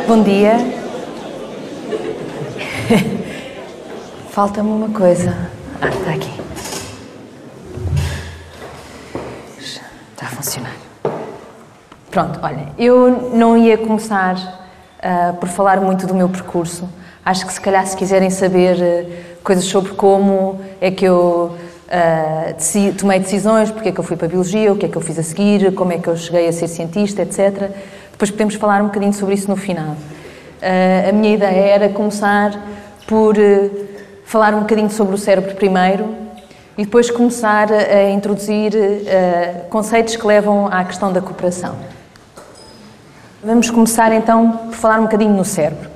Bom dia. Falta-me uma coisa. Está aqui. Está a funcionar. Pronto, olha, eu não ia começar por falar muito do meu percurso. Acho que se calhar se quiserem saber coisas sobre como é que eu tomei decisões, porque é que eu fui para a Biologia, o que é que eu fiz a seguir, como é que eu cheguei a ser cientista, etc. Depois podemos falar um bocadinho sobre isso no final. A minha ideia era começar por falar um bocadinho sobre o cérebro primeiro e depois começar a introduzir conceitos que levam à questão da cooperação. Vamos começar então por falar um bocadinho no cérebro.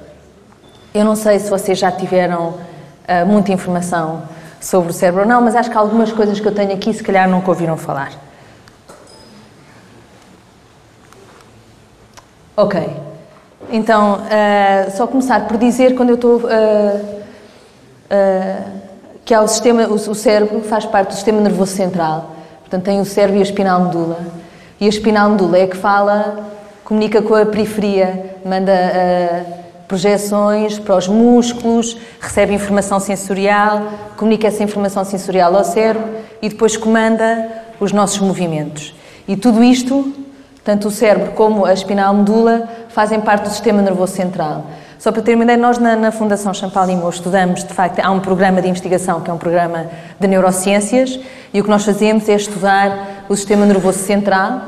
Eu não sei se vocês já tiveram muita informação sobre o cérebro ou não, mas acho que algumas coisas que eu tenho aqui se calhar nunca ouviram falar. Ok. Então, só começar por dizer, quando eu estou... que há o cérebro faz parte do sistema nervoso central. Portanto, tem o cérebro e a espinal medula. E a espinal medula é que fala, comunica com a periferia, manda projeções para os músculos, recebe informação sensorial, comunica essa informação sensorial ao cérebro e depois comanda os nossos movimentos. E tudo isto, tanto o cérebro como a espinal medula, fazem parte do sistema nervoso central. Só para ter uma ideia, nós na Fundação Champalimau estudamos, de facto, há um programa de investigação que é um programa de neurociências e o que nós fazemos é estudar o sistema nervoso central.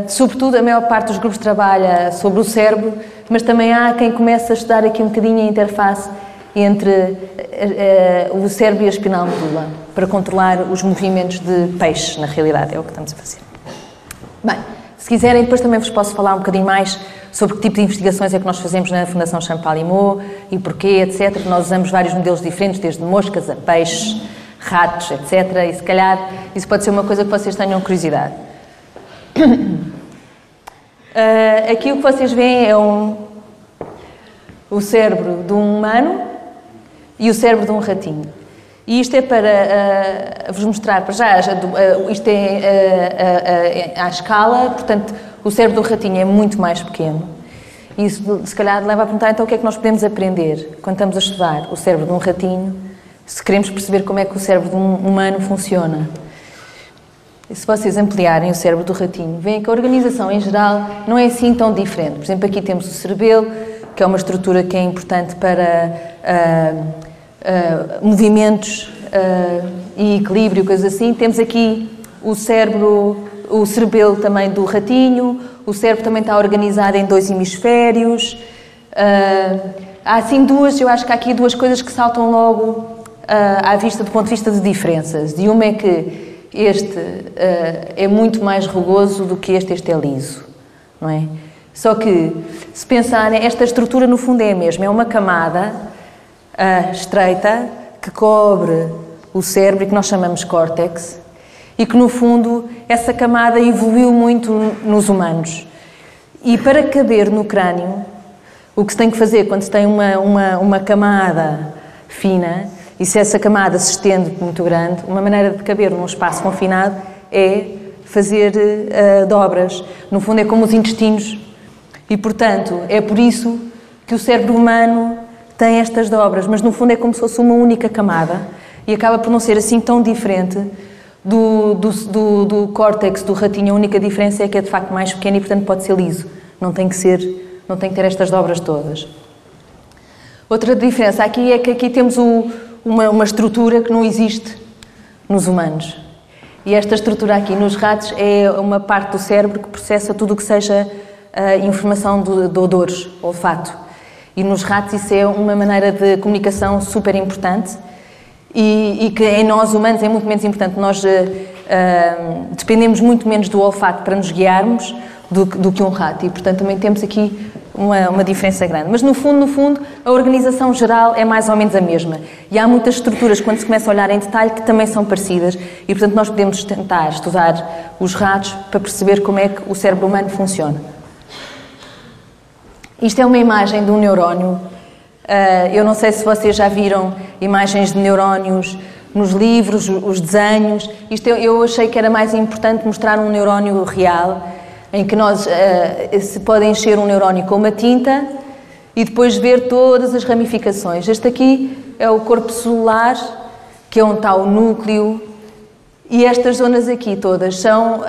Sobretudo, a maior parte dos grupos trabalha sobre o cérebro, mas também há quem comece a estudar aqui um bocadinho a interface entre o cérebro e a espinal medula, para controlar os movimentos de peixes, na realidade, é o que estamos a fazer. Bem, se quiserem, depois também vos posso falar um bocadinho mais sobre que tipo de investigações é que nós fazemos na Fundação Champalimau e porquê, etc. Nós usamos vários modelos diferentes, desde moscas a peixes, ratos, etc. E se calhar isso pode ser uma coisa que vocês tenham curiosidade. Aqui o que vocês veem é o cérebro de um humano e o cérebro de um ratinho. E isto é para vos mostrar, para já, isto é à escala, portanto, o cérebro do ratinho é muito mais pequeno. E isso, se calhar, leva a perguntar, então, o que é que nós podemos aprender quando estamos a estudar o cérebro de um ratinho, se queremos perceber como é que o cérebro de um humano funciona. E se vocês ampliarem o cérebro do ratinho, veem que a organização, em geral, não é assim tão diferente. Por exemplo, aqui temos o cerebelo, que é uma estrutura que é importante para movimentos e equilíbrio, coisas assim. Temos aqui o cérebro, o cerebelo também do ratinho, o cérebro também está organizado em 2 hemisférios. Há assim eu acho que há aqui duas coisas que saltam logo à vista do ponto de vista de diferenças. E uma é que este é muito mais rugoso do que este é liso, não é? Só que, se pensarem, esta estrutura no fundo é a mesma, é uma camada estreita que cobre o cérebro e que nós chamamos córtex e que no fundo essa camada evoluiu muito nos humanos e para caber no crânio o que se tem que fazer quando se tem uma camada fina e se essa camada se estende muito grande, uma maneira de caber num espaço confinado é fazer dobras, no fundo é como os intestinos e portanto é por isso que o cérebro humano tem estas dobras, mas no fundo é como se fosse uma única camada e acaba por não ser assim tão diferente do córtex do ratinho. A única diferença é que é de facto mais pequeno e portanto pode ser liso, não tem que ter estas dobras todas. Outra diferença aqui é que aqui temos uma estrutura que não existe nos humanos e esta estrutura aqui nos ratos é uma parte do cérebro que processa tudo o que seja informação de odores, olfato. E nos ratos isso é uma maneira de comunicação super importante e que em nós humanos é muito menos importante. Nós dependemos muito menos do olfato para nos guiarmos do que um rato e, portanto, também temos aqui uma diferença grande. Mas, no fundo, a organização geral é mais ou menos a mesma. E há muitas estruturas, quando se começa a olhar em detalhe, que também são parecidas e, portanto, nós podemos tentar estudar os ratos para perceber como é que o cérebro humano funciona. Isto é uma imagem de um neurónio. Eu não sei se vocês já viram imagens de neurónios nos livros, os desenhos. Eu achei que era mais importante mostrar um neurónio real, em que se pode encher um neurónio com uma tinta e depois ver todas as ramificações. Este aqui é o corpo celular, que é onde está o núcleo, e estas zonas aqui todas são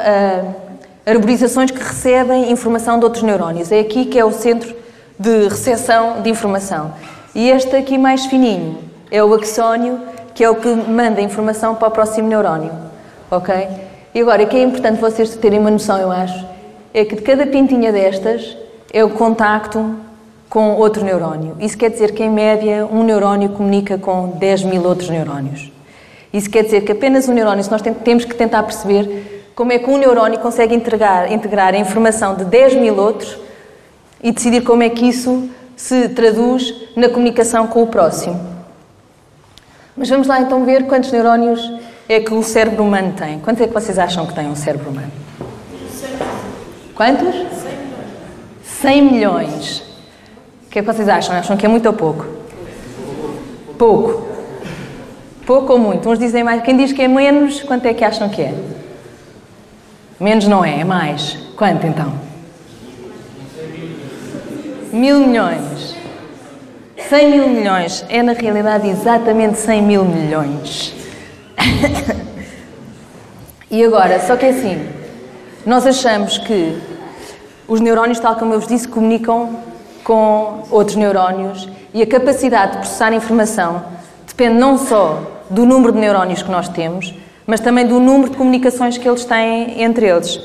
arborizações que recebem informação de outros neurónios. É aqui que é o centro de recepção de informação. E este aqui mais fininho é o axónio, que é o que manda a informação para o próximo neurónio. Ok? E agora, o que é importante vocês terem uma noção, eu acho, é que de cada pintinha destas é o contacto com outro neurónio. Isso quer dizer que, em média, um neurónio comunica com 10.000 outros neurónios. Isso quer dizer que apenas um neurónio, se nós temos que tentar perceber como é que um neurónio consegue integrar a informação de 10.000 outros e decidir como é que isso se traduz na comunicação com o próximo. Mas vamos lá então ver quantos neurónios é que o cérebro humano tem. Quantos é que vocês acham que tem um cérebro humano? Quantos? 100 milhões. O que é que vocês acham? Acham que é muito ou pouco? Pouco. Pouco ou muito? Uns dizem mais. Quem diz que é menos, quanto é que acham que é? Menos não é, é mais. Quanto então? 1.000 milhões. 100 mil milhões. É na realidade exatamente 100 mil milhões. E agora, só que é assim, nós achamos que os neurónios, tal como eu vos disse, comunicam com outros neurónios e a capacidade de processar informação depende não só do número de neurónios que nós temos, mas também do número de comunicações que eles têm entre eles.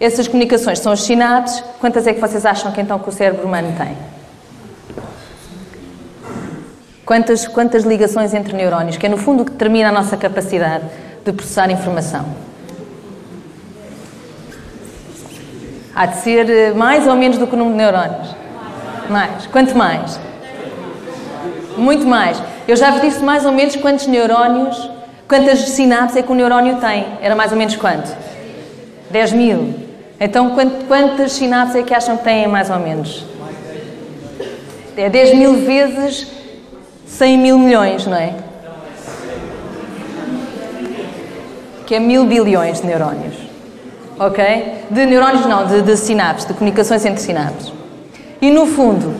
Essas comunicações são as sinapses. Quantas é que vocês acham que então que o cérebro humano tem? Quantas ligações entre neurónios, que é no fundo o que determina a nossa capacidade de processar informação? Há de ser mais ou menos do que o número de neurónios? Mais. Quanto mais? Muito mais. Eu já vos disse mais ou menos quantos neurónios, quantas sinapses é que o neurónio tem. Era mais ou menos quanto? 10.000. Então, quantas sinapses é que acham que têm mais ou menos? É 10.000 vezes 100 mil milhões, não é? Que é 1.000 bilhões de neurónios. Ok? De neurónios não, de sinapses, de comunicações entre sinapses. E no fundo,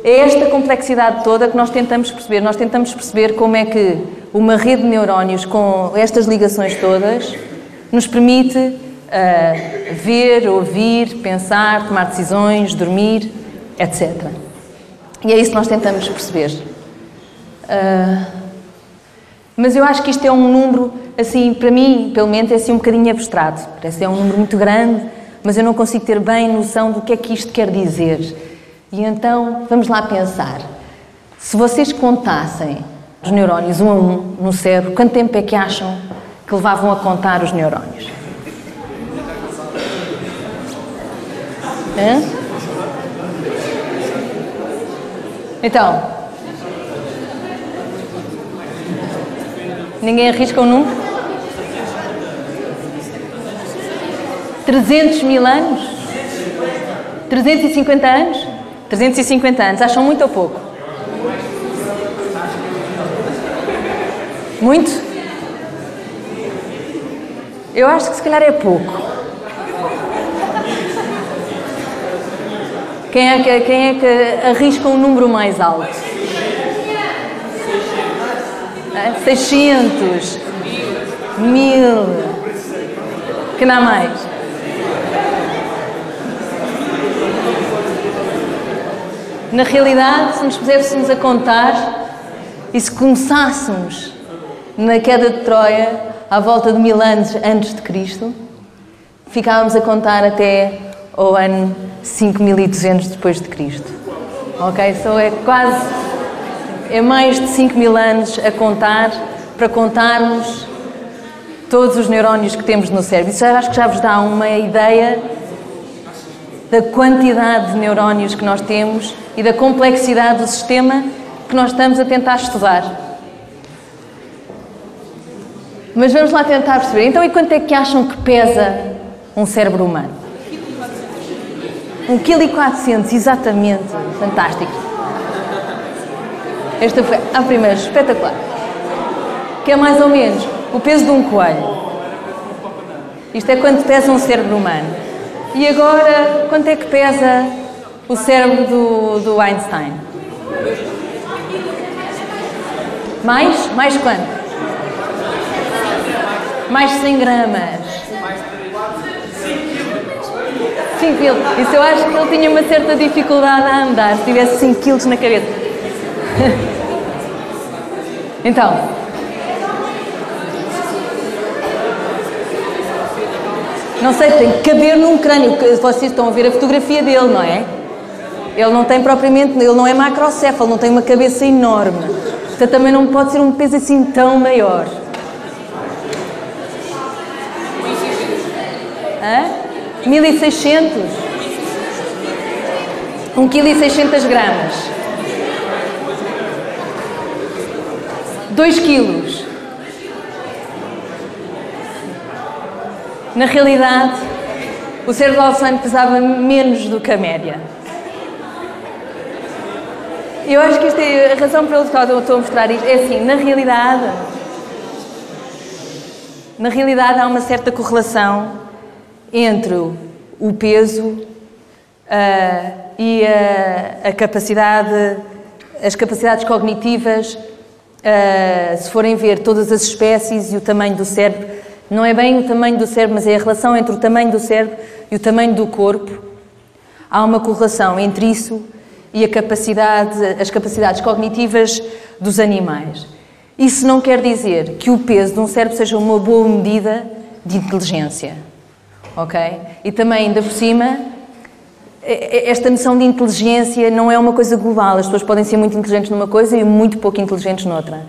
é esta complexidade toda que nós tentamos perceber. Nós tentamos perceber como é que uma rede de neurónios com estas ligações todas nos permite ver, ouvir, pensar, tomar decisões, dormir, etc. E é isso que nós tentamos perceber. Mas eu acho que isto é um número, assim, para mim, pelo menos, é assim um bocadinho abstrato. Parece que é um número muito grande, mas eu não consigo ter bem noção do que é que isto quer dizer. E então, vamos lá pensar. Se vocês contassem os neurónios um a um no cérebro, quanto tempo é que acham que levavam a contar os neurónios? Hã? Então, ninguém arrisca um número? 300 mil anos? 350 anos? 350 anos, acham muito ou pouco? Muito? Eu acho que se calhar é pouco. Quem é que arrisca um número mais alto? 600, 1000, que dá mais? Na realidade, se nos puséssemos a contar e se começássemos na queda de Troia, à volta de 1000 anos antes de Cristo, ficávamos a contar até ao ano 5200 depois de Cristo. Ok? Só é mais de 5000 anos a contar para contarmos todos os neurónios que temos no cérebro. Isso acho que já vos dá uma ideia da quantidade de neurónios que nós temos e da complexidade do sistema que nós estamos a tentar estudar. Mas vamos lá tentar perceber. Então, e quanto é que acham que pesa um cérebro humano? 1,4 kg, exatamente. Fantástico. Esta foi a primeira, espetacular. Que é mais ou menos o peso de um coelho. Isto é quanto pesa um cérebro humano. E agora, quanto é que pesa o cérebro do Einstein? Mais? Mais quanto? Mais 100 gramas. 5 quilos. Isso eu acho que ele tinha uma certa dificuldade a andar, se tivesse 5 quilos na cabeça. Então. Não sei, tem que caber num crânio. Vocês estão a ver a fotografia dele, não é? Ele não tem propriamente, ele não é macrocéfalo, não tem uma cabeça enorme. Portanto, também não pode ser um peso assim tão maior. Hã? 1.600? 1,6 kg. 2 quilos. Na realidade, o cérebro de Einstein pesava menos do que a média. Eu acho que esta é a razão pela qual eu estou a mostrar isto. É assim, na realidade há uma certa correlação entre o peso e a capacidade, as capacidades cognitivas, se forem ver todas as espécies e o tamanho do cérebro. Não é bem o tamanho do cérebro, mas é a relação entre o tamanho do cérebro e o tamanho do corpo. Há uma correlação entre isso e as capacidades cognitivas dos animais. Isso não quer dizer que o peso de um cérebro seja uma boa medida de inteligência, ok? E também, ainda por cima, esta noção de inteligência não é uma coisa global. As pessoas podem ser muito inteligentes numa coisa e muito pouco inteligentes noutra.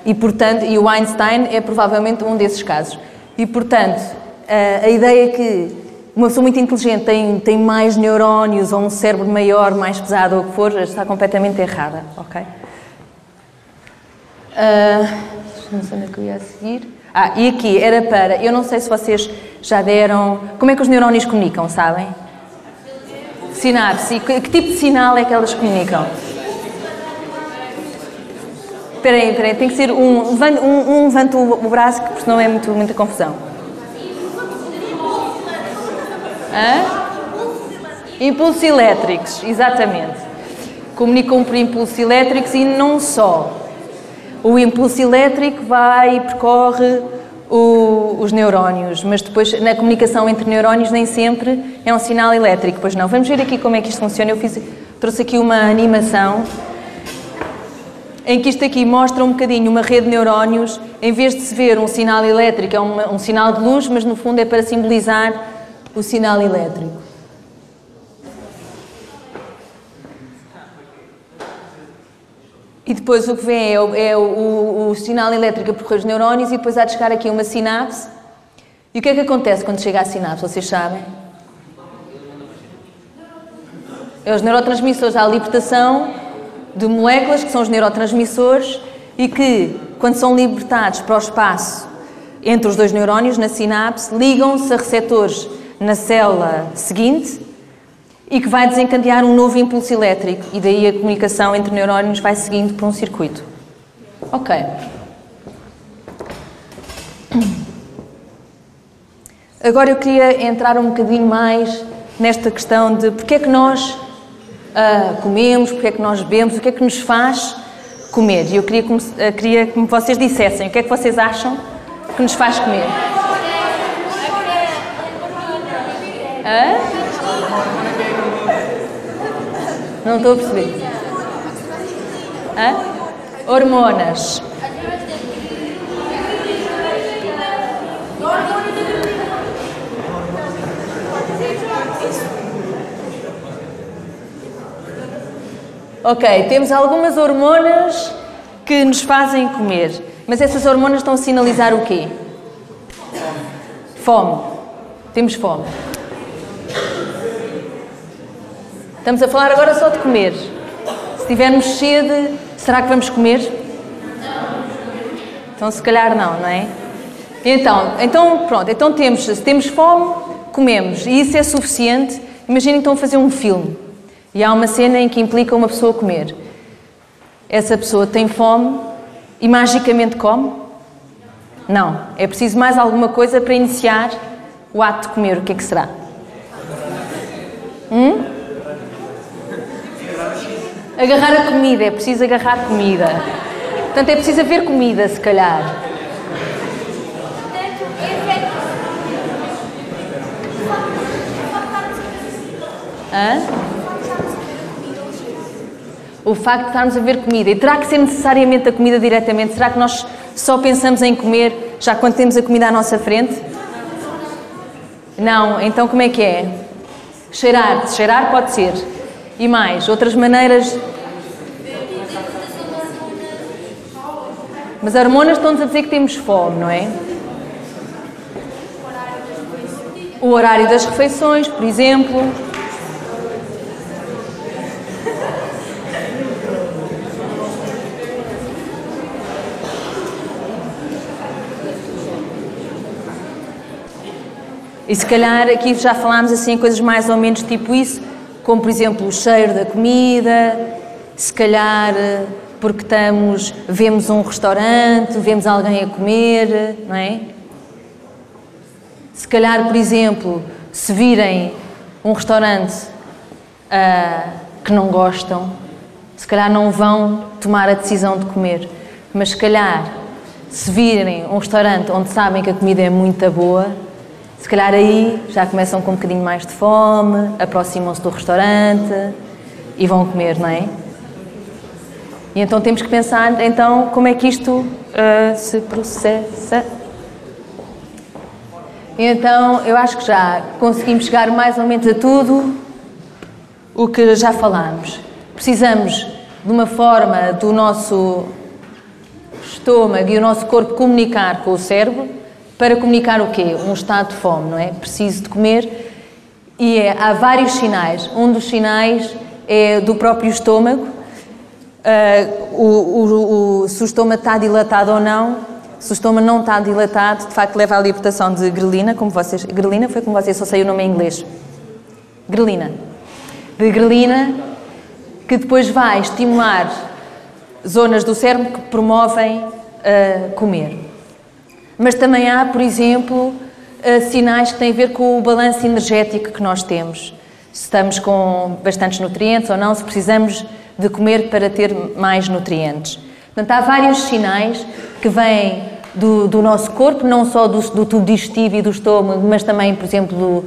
E, portanto, o Einstein é provavelmente um desses casos. E, portanto, a ideia que uma pessoa muito inteligente tem mais neurónios ou um cérebro maior, mais pesado ou o que for, está completamente errada, ok? Não sei onde é que eu ia a seguir. E aqui era para... Eu não sei se vocês já deram... Como é que os neurónios comunicam, sabem? Sinapse. E que tipo de sinal é que elas comunicam? Espera aí, tem que ser levanta o braço, porque senão é muita confusão. Impulsos elétricos, exatamente. Comunicam por impulsos elétricos e não só. O impulso elétrico vai e percorre os neurónios, mas depois na comunicação entre neurónios nem sempre é um sinal elétrico, pois não. Vamos ver aqui como é que isto funciona. Trouxe aqui uma animação em que isto aqui mostra um bocadinho uma rede de neurónios. Em vez de se ver um sinal elétrico, é um sinal de luz, mas no fundo é para simbolizar o sinal elétrico. E depois o que vem é o sinal elétrico a percorrer os neurónios e depois há de chegar aqui uma sinapse. E o que é que acontece quando chega à sinapse? Vocês sabem? É os neurotransmissores, há a libertação de moléculas que são os neurotransmissores e que, quando são libertados para o espaço entre os dois neurónios, na sinapse, ligam-se a receptores na célula seguinte e que vai desencadear um novo impulso elétrico e daí a comunicação entre neurónios vai seguindo por um circuito. Ok. Agora eu queria entrar um bocadinho mais nesta questão de porque é que nós comemos, porque é que nós bebemos, o que é que nos faz comer. E eu queria que vocês dissessem o que é que vocês acham que nos faz comer. Não estou a perceber. Hormonas. Ok, temos algumas hormonas que nos fazem comer, mas essas hormonas estão a sinalizar o quê? Fome. Temos fome. Estamos a falar agora só de comer. Se tivermos sede, será que vamos comer? Então se calhar não é? Então pronto, se temos fome, comemos, e isso é suficiente. Imaginem então fazer um filme. E há uma cena em que implica uma pessoa comer. Essa pessoa tem fome e magicamente come? Não. É preciso mais alguma coisa para iniciar o ato de comer. O que é que será? Agarrar a comida, é preciso agarrar comida. Portanto, é preciso haver comida, se calhar. Hã? O facto de estarmos a ver comida. E terá que ser necessariamente a comida diretamente? Será que nós só pensamos em comer já quando temos a comida à nossa frente? Não, então como é que é? Cheirar. Cheirar pode ser. E mais, outras maneiras. Mas as hormonas estão-nos a dizer que temos fome, não é? O horário das refeições, por exemplo. E se calhar aqui já falámos assim coisas mais ou menos tipo isso, como por exemplo o cheiro da comida, se calhar porque vemos um restaurante, vemos alguém a comer, não é? Se calhar, por exemplo, se virem um restaurante que não gostam, se calhar não vão tomar a decisão de comer, mas se calhar se virem um restaurante onde sabem que a comida é muito boa, se calhar aí já começam com um bocadinho mais de fome, aproximam-se do restaurante e vão comer, não é? E então temos que pensar, então, como é que isto se processa. E então, eu acho que já conseguimos chegar mais ou menos a tudo o que já falámos. Precisamos de uma forma do nosso estômago e o nosso corpo comunicar com o cérebro. Para comunicar o quê? Um estado de fome, não é? Preciso de comer e há vários sinais. Um dos sinais é do próprio estômago, se o estômago está dilatado ou não. Se o estômago não está dilatado, de facto leva à libertação de grelina, grelina foi como vocês, só sei o nome em inglês. Grelina. De grelina, que depois vai estimular zonas do cérebro que promovem comer. Mas também há, por exemplo, sinais que têm a ver com o balanço energético que nós temos. Se estamos com bastantes nutrientes ou não, se precisamos de comer para ter mais nutrientes. Portanto, há vários sinais que vêm do nosso corpo, não só do tubo digestivo e do estômago, mas também, por exemplo,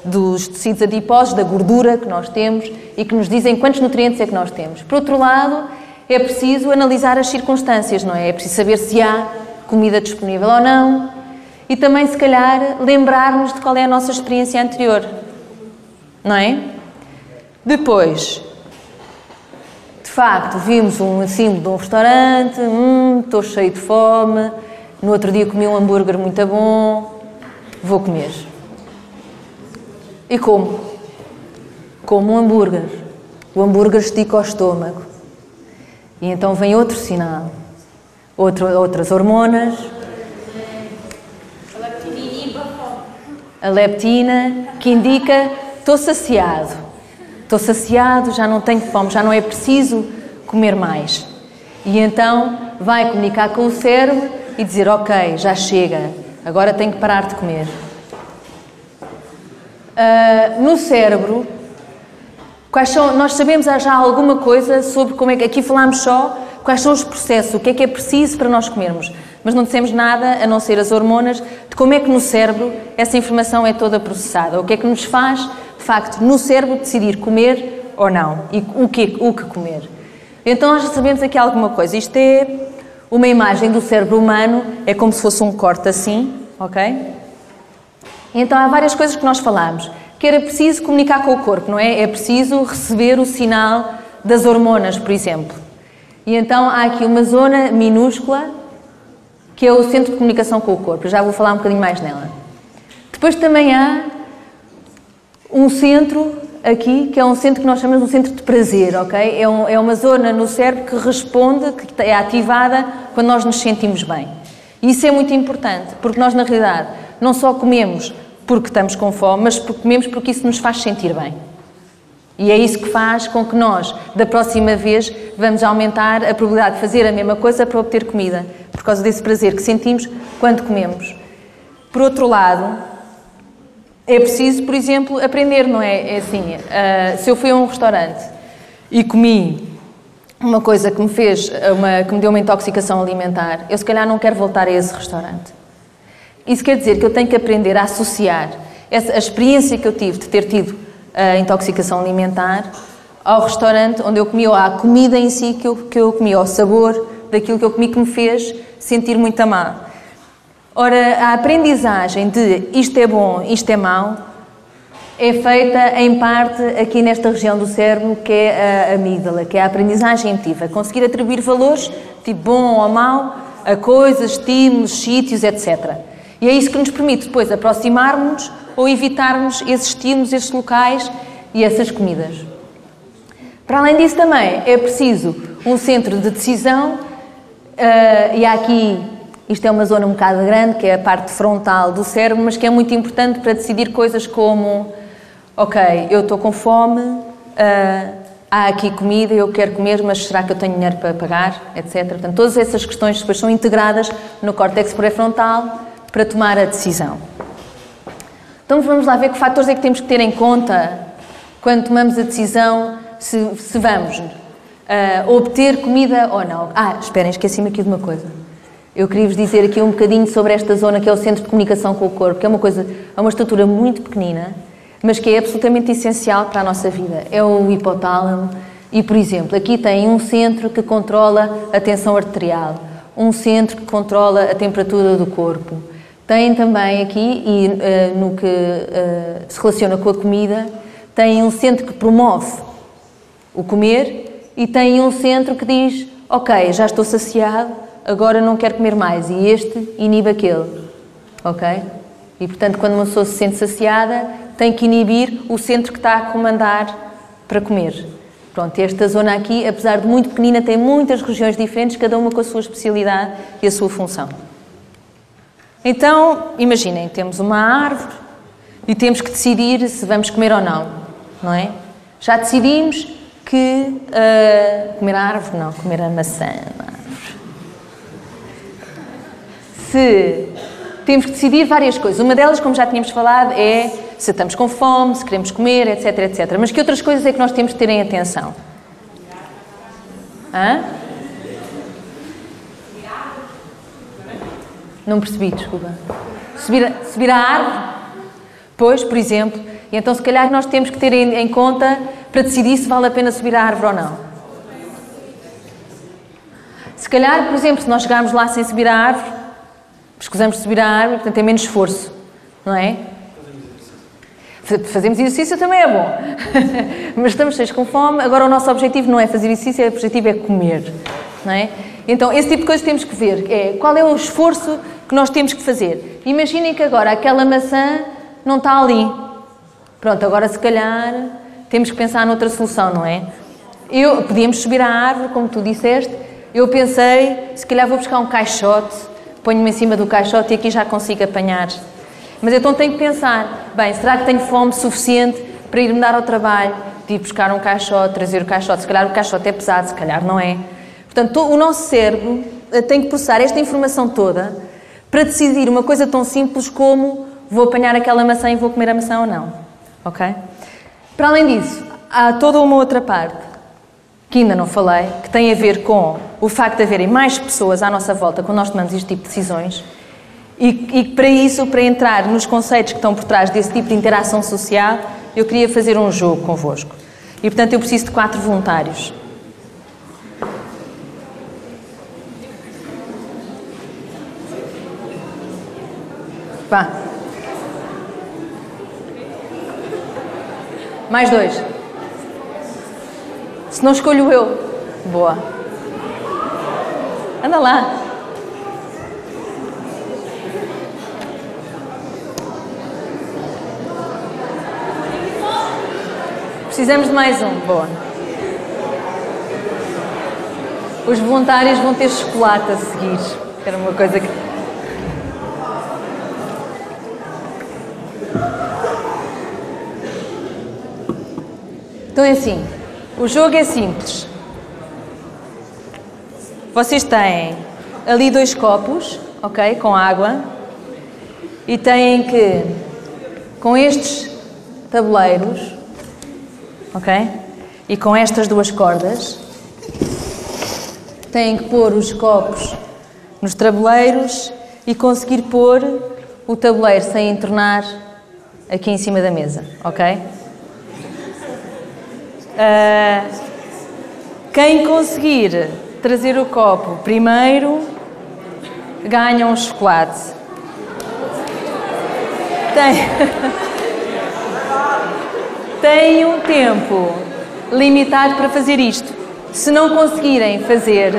dos tecidos adiposos, da gordura que nós temos e que nos dizem quantos nutrientes é que nós temos. Por outro lado, é preciso analisar as circunstâncias, não é? É preciso saber se há comida disponível ou não e também, se calhar, lembrar-nos de qual é a nossa experiência anterior, não é? Depois, de facto, vimos um símbolo de um restaurante, estou cheio de fome, no outro dia comi um hambúrguer muito bom, vou comer. E como? Como um hambúrguer. O hambúrguer estica o estômago. E então vem outro sinal. Outras hormonas. A leptina, que indica estou saciado. Estou saciado, já não tenho fome, já não é preciso comer mais. E então vai comunicar com o cérebro e dizer, ok, já chega, agora tenho que parar de comer. No cérebro, nós sabemos já alguma coisa sobre como é que, aqui falámos só, quais são os processos, o que é preciso para nós comermos, mas não dissemos nada, a não ser as hormonas, de como é que no cérebro essa informação é toda processada, o que é que nos faz, de facto, no cérebro decidir comer ou não, e o que comer. Então nós já sabemos aqui alguma coisa, isto é uma imagem do cérebro humano, é como se fosse um corte assim, ok? Então há várias coisas que nós falámos, que era preciso comunicar com o corpo, não é? É preciso receber o sinal das hormonas, por exemplo. E então há aqui uma zona minúscula que é o centro de comunicação com o corpo. Eu já vou falar um bocadinho mais nela. Depois também há um centro aqui, que é um centro que nós chamamos de um centro de prazer, ok? É uma zona no cérebro que responde, que é ativada quando nós nos sentimos bem. E isso é muito importante, porque nós, na realidade, não só comemos porque estamos com fome, mas comemos porque isso nos faz sentir bem. E é isso que faz com que nós, da próxima vez, vamos aumentar a probabilidade de fazer a mesma coisa para obter comida, por causa desse prazer que sentimos quando comemos. Por outro lado, É preciso, por exemplo, aprender, não é? É assim, se eu fui a um restaurante e comi uma coisa que que me deu uma intoxicação alimentar, eu se calhar não quero voltar a esse restaurante. Isso quer dizer que eu tenho que aprender a associar a experiência que eu tive de ter tido a intoxicação alimentar ao restaurante onde eu comi, ou à comida em si que eu comi, ao sabor daquilo que eu comi que me fez sentir muito mal. Ora, a aprendizagem de isto é bom, isto é mau, é feita em parte aqui nesta região do cérebro que é a amígdala, que é a aprendizagem emotiva. Conseguir atribuir valores, tipo bom ou mau, a coisas, estímulos, sítios, etc. E é isso que nos permite depois aproximarmos ou evitarmos esses estímulos, esses locais e essas comidas. Para além disso também é preciso um centro de decisão, e há aqui, isto é uma zona um bocado grande, que é a parte frontal do cérebro, mas que é muito importante para decidir coisas como, ok, eu estou com fome, há aqui comida, eu quero comer, mas será que eu tenho dinheiro para pagar, etc. Portanto, todas essas questões depois são integradas no córtex pré-frontal para tomar a decisão. Então vamos lá ver que fatores é que temos que ter em conta quando tomamos a decisão se vamos obter comida ou não. Esperem, esqueci-me aqui de uma coisa. Eu queria-vos dizer aqui um bocadinho sobre esta zona que é o centro de comunicação com o corpo, que é uma estrutura muito pequenina, mas que é absolutamente essencial para a nossa vida. É o hipotálamo e, por exemplo, aqui tem um centro que controla a tensão arterial, um centro que controla a temperatura do corpo. Tem também aqui, no que se relaciona com a comida, tem um centro que promove o comer e tem um centro que diz, ok, já estou saciado, agora não quero comer mais, e este inibe aquele, ok? E, portanto, quando uma pessoa se sente saciada, tem que inibir o centro que está a comandar para comer. Pronto, esta zona aqui, apesar de muito pequenina, tem muitas regiões diferentes, cada uma com a sua especialidade e a sua função. Então, imaginem, temos uma árvore e temos que decidir se vamos comer ou não, não é? Já decidimos que comer a árvore, não, comer a maçã. Se temos que decidir várias coisas. Uma delas, como já tínhamos falado, é se estamos com fome, se queremos comer, etc, etc. Mas que outras coisas é que nós temos que ter em atenção? Não percebi, desculpa. Subir a árvore? Pois, por exemplo. E então, se calhar, nós temos que ter em conta para decidir se vale a pena subir a árvore ou não. Se calhar, por exemplo, se nós chegarmos lá sem subir a árvore, escusamos de subir a árvore, portanto, é menos esforço, não é? Fazemos exercício também é bom. Mas estamos cheios com fome, agora o nosso objetivo não é fazer exercício, o objetivo é comer, não é? Então, esse tipo de coisas temos que ver. Qual é o esforço que nós temos que fazer? Imaginem que agora aquela maçã não está ali. Pronto, agora se calhar temos que pensar noutra solução, não é? Podíamos subir à árvore, como tu disseste. Eu pensei, se calhar vou buscar um caixote, ponho-me em cima do caixote e aqui já consigo apanhar. Mas então tenho que pensar, bem, será que tenho fome suficiente para ir-me dar ao trabalho, de ir buscar um caixote, trazer o caixote? Se calhar o caixote é pesado, se calhar não é. Portanto, o nosso cérebro tem que processar esta informação toda para decidir uma coisa tão simples como vou apanhar aquela maçã e vou comer a maçã ou não. Ok? Para além disso, há toda uma outra parte que ainda não falei, que tem a ver com o facto de haverem mais pessoas à nossa volta quando nós tomamos este tipo de decisões e para isso, para entrar nos conceitos que estão por trás desse tipo de interação social, eu queria fazer um jogo convosco. E, portanto, eu preciso de 4 voluntários. Vá. Mais 2. Se não escolho eu. Boa. Anda lá. Precisamos de mais um. Boa. Os voluntários vão ter chocolate a seguir. Era uma coisa que... Então é assim, o jogo é simples. Vocês têm ali 2 copos, ok, com água, e têm que com estes tabuleiros, ok? E com estas duas cordas, têm que pôr os copos nos tabuleiros e conseguir pôr o tabuleiro sem entornar aqui em cima da mesa, ok? Quem conseguir trazer o copo primeiro ganha um chocolate. Tem um tempo limitado para fazer isto. Se não conseguirem fazer,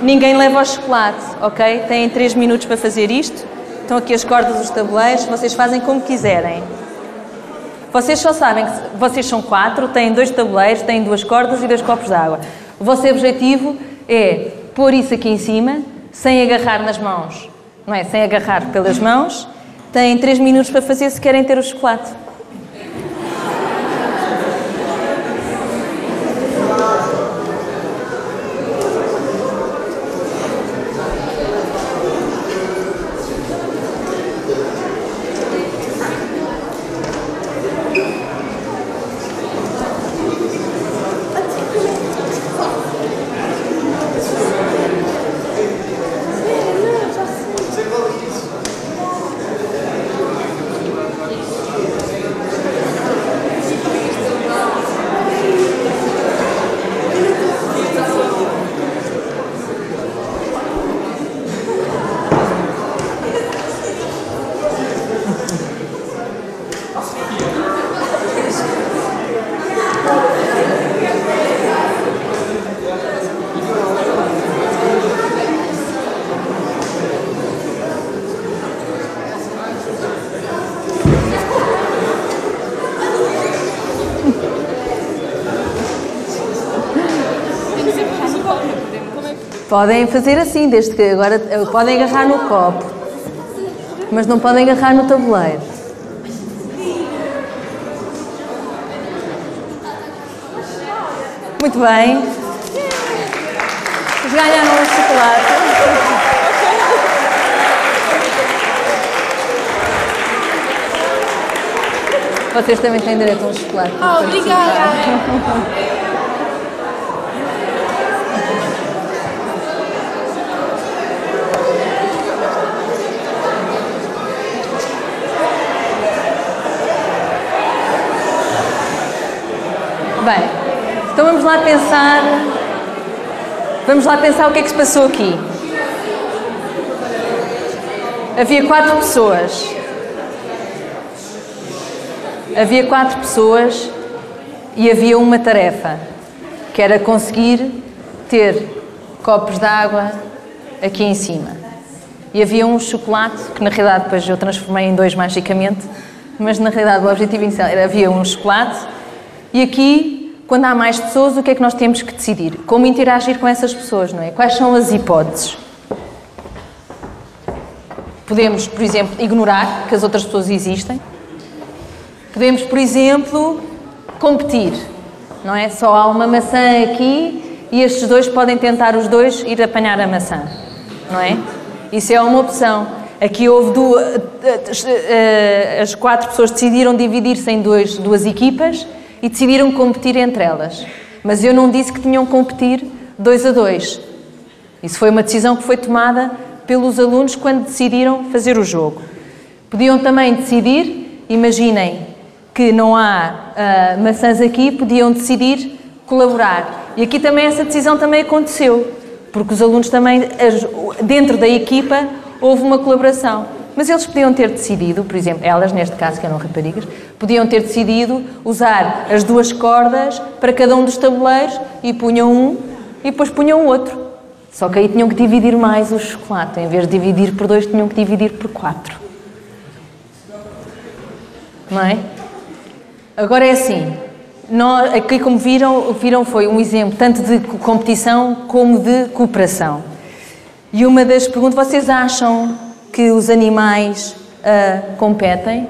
ninguém leva o chocolate, ok? Têm 3 minutos para fazer isto. Estão aqui as cordas dos tabuleiros, vocês fazem como quiserem. Vocês só sabem que vocês são 4, têm 2 tabuleiros, têm 2 cordas e 2 copos de água. O vosso objetivo é pôr isso aqui em cima, sem agarrar nas mãos, não é? Sem agarrar pelas mãos. Têm 3 minutos para fazer se querem ter o chocolate. Podem fazer assim, desde que agora podem agarrar no copo, mas não podem agarrar no tabuleiro. Muito bem. Vocês ganharam um chocolate. Vocês também têm direito a um chocolate. Obrigada. Bem, então vamos lá pensar o que é que se passou aqui. Havia 4 pessoas. Havia 4 pessoas e havia uma tarefa, que era conseguir ter copos de água aqui em cima. E havia um chocolate, que na realidade depois eu transformei em 2 magicamente, mas na realidade o objetivo inicial era havia um chocolate. E aqui, quando há mais pessoas, o que é que nós temos que decidir? Como interagir com essas pessoas, não é? Quais são as hipóteses? Podemos, por exemplo, ignorar que as outras pessoas existem. Podemos, por exemplo, competir, não é? Só há uma maçã aqui e estes 2 podem tentar os 2 ir apanhar a maçã, não é? Isso é uma opção. Aqui houve as 4 pessoas decidiram dividir-se em 2 equipas e decidiram competir entre elas. Mas eu não disse que tinham que competir 2 a 2. Isso foi uma decisão que foi tomada pelos alunos quando decidiram fazer o jogo. Podiam também decidir, imaginem que não há maçãs aqui, podiam decidir colaborar. E aqui também essa decisão também aconteceu, porque os alunos também, dentro da equipa, houve uma colaboração. Mas eles podiam ter decidido, por exemplo, elas, neste caso, que eram raparigas, podiam ter decidido usar as 2 cordas para cada um dos tabuleiros e punham um e depois punham o outro. Só que aí tinham que dividir mais o chocolate. Em vez de dividir por 2, tinham que dividir por 4. Não é? Agora é assim. Aqui, como viram foi um exemplo tanto de competição como de cooperação. E uma das perguntas, vocês acham que os animais competem?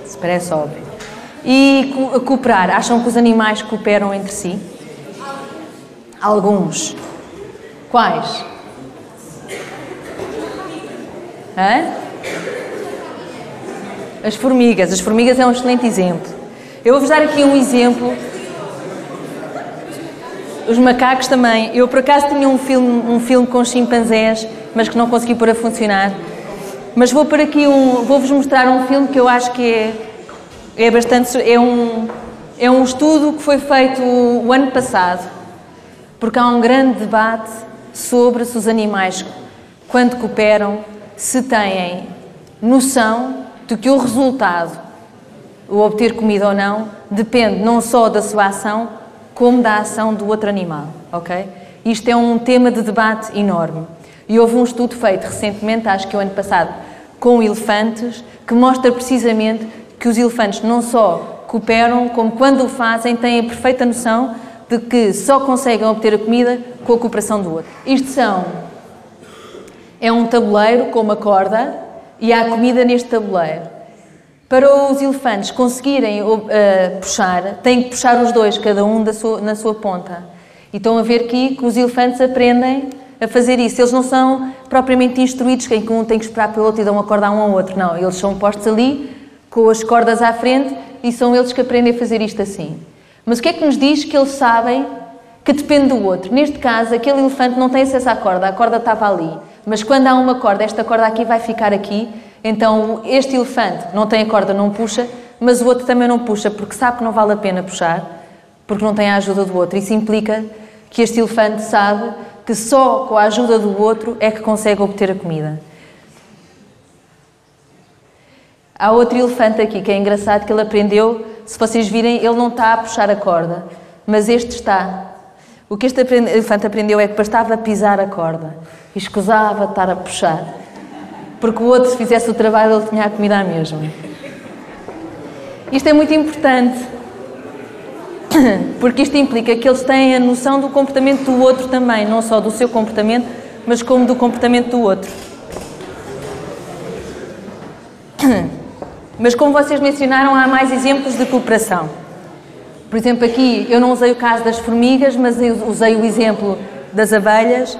Isso parece óbvio. E cooperar, acham que os animais cooperam entre si? Alguns. Quais? As formigas é um excelente exemplo. Eu vou-vos dar aqui um exemplo. Os macacos também. Eu, por acaso, tinha um filme com chimpanzés, mas que não consegui pôr a funcionar. Mas vou pôr aqui vou-vos mostrar um filme que eu acho que é bastante... É um estudo que foi feito o ano passado, porque há um grande debate sobre se os animais, quando cooperam, se têm noção de que o resultado, o obter comida ou não, depende não só da sua ação, como da ação do outro animal, ok? Isto é um tema de debate enorme. E houve um estudo feito recentemente, acho que o ano passado, com elefantes, que mostra precisamente que os elefantes não só cooperam, como quando o fazem, têm a perfeita noção de que só conseguem obter a comida com a cooperação do outro. É um tabuleiro com uma corda e há comida neste tabuleiro. Para os elefantes conseguirem puxar, têm que puxar os dois, cada um na sua ponta. E estão a ver aqui que os elefantes aprendem a fazer isso. Eles não são propriamente instruídos em que um tem que esperar pelo outro e dão uma corda a um ao outro. Não, eles são postos ali, com as cordas à frente, e são eles que aprendem a fazer isto assim. Mas o que é que nos diz que eles sabem que depende do outro? Neste caso, aquele elefante não tem acesso à corda, a corda estava ali. Mas quando há uma corda, esta corda aqui vai ficar aqui, então este elefante não tem a corda, não puxa, mas o outro também não puxa, porque sabe que não vale a pena puxar, porque não tem a ajuda do outro. Isso implica que este elefante sabe que só com a ajuda do outro é que consegue obter a comida. Há outro elefante aqui que é engraçado, que ele aprendeu, se vocês virem, ele não está a puxar a corda, mas este está. O que este elefante aprendeu é que bastava pisar a corda e escusava de estar a puxar, porque o outro, se fizesse o trabalho, ele tinha a comida à mesma. Isto é muito importante, porque isto implica que eles têm a noção do comportamento do outro também, não só do seu comportamento, mas como do comportamento do outro. Mas como vocês mencionaram, há mais exemplos de cooperação. Por exemplo, aqui eu não usei o caso das formigas, mas eu usei o exemplo das abelhas.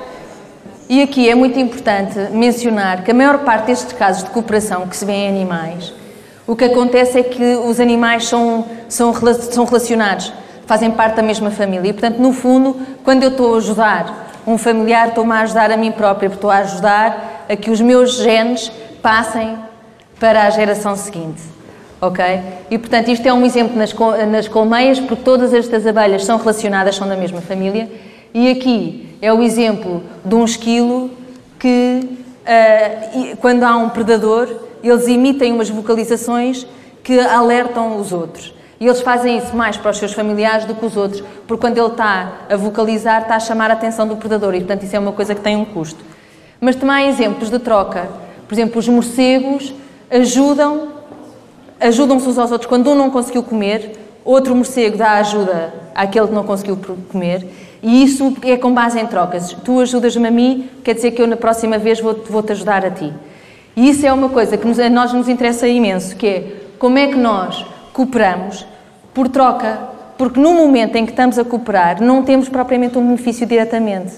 E aqui é muito importante mencionar que a maior parte destes casos de cooperação que se vê em animais, o que acontece é que os animais são relacionados, fazem parte da mesma família. E, portanto, no fundo, quando eu estou a ajudar um familiar, estou-me a ajudar a mim própria, porque estou a ajudar a que os meus genes passem para a geração seguinte, ok? E, portanto, isto é um exemplo nas colmeias, porque todas estas abelhas são relacionadas, são da mesma família, e aqui é o exemplo de um esquilo que, quando há um predador, eles emitem umas vocalizações que alertam os outros. E eles fazem isso mais para os seus familiares do que os outros, porque quando ele está a vocalizar, está a chamar a atenção do predador, e, portanto, isso é uma coisa que tem um custo. Mas também há exemplos de troca. Por exemplo, os morcegos ajudam-se uns aos outros. Quando um não conseguiu comer, outro morcego dá ajuda àquele que não conseguiu comer, e isso é com base em trocas. Tu ajudas-me a mim, quer dizer que eu na próxima vez vou-te ajudar a ti. E isso é uma coisa que a nós nos interessa imenso, que é como é que nós cooperamos por troca, porque no momento em que estamos a cooperar não temos propriamente um benefício diretamente.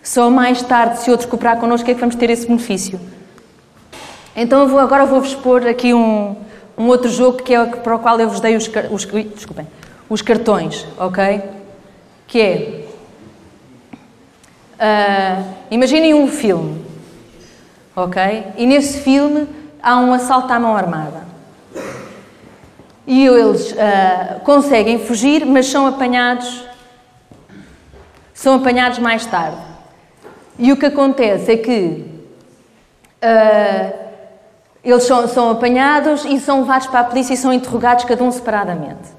Só mais tarde, se outros cooperar connosco, é que vamos ter esse benefício. Então agora vou-vos expor aqui um outro jogo que é para o qual eu vos dei os cartões, ok? Que é, imaginem um filme, ok? E nesse filme há um assalto à mão armada. E eles conseguem fugir, mas são apanhados mais tarde. E o que acontece é que eles são apanhados e são levados para a polícia e são interrogados cada um separadamente.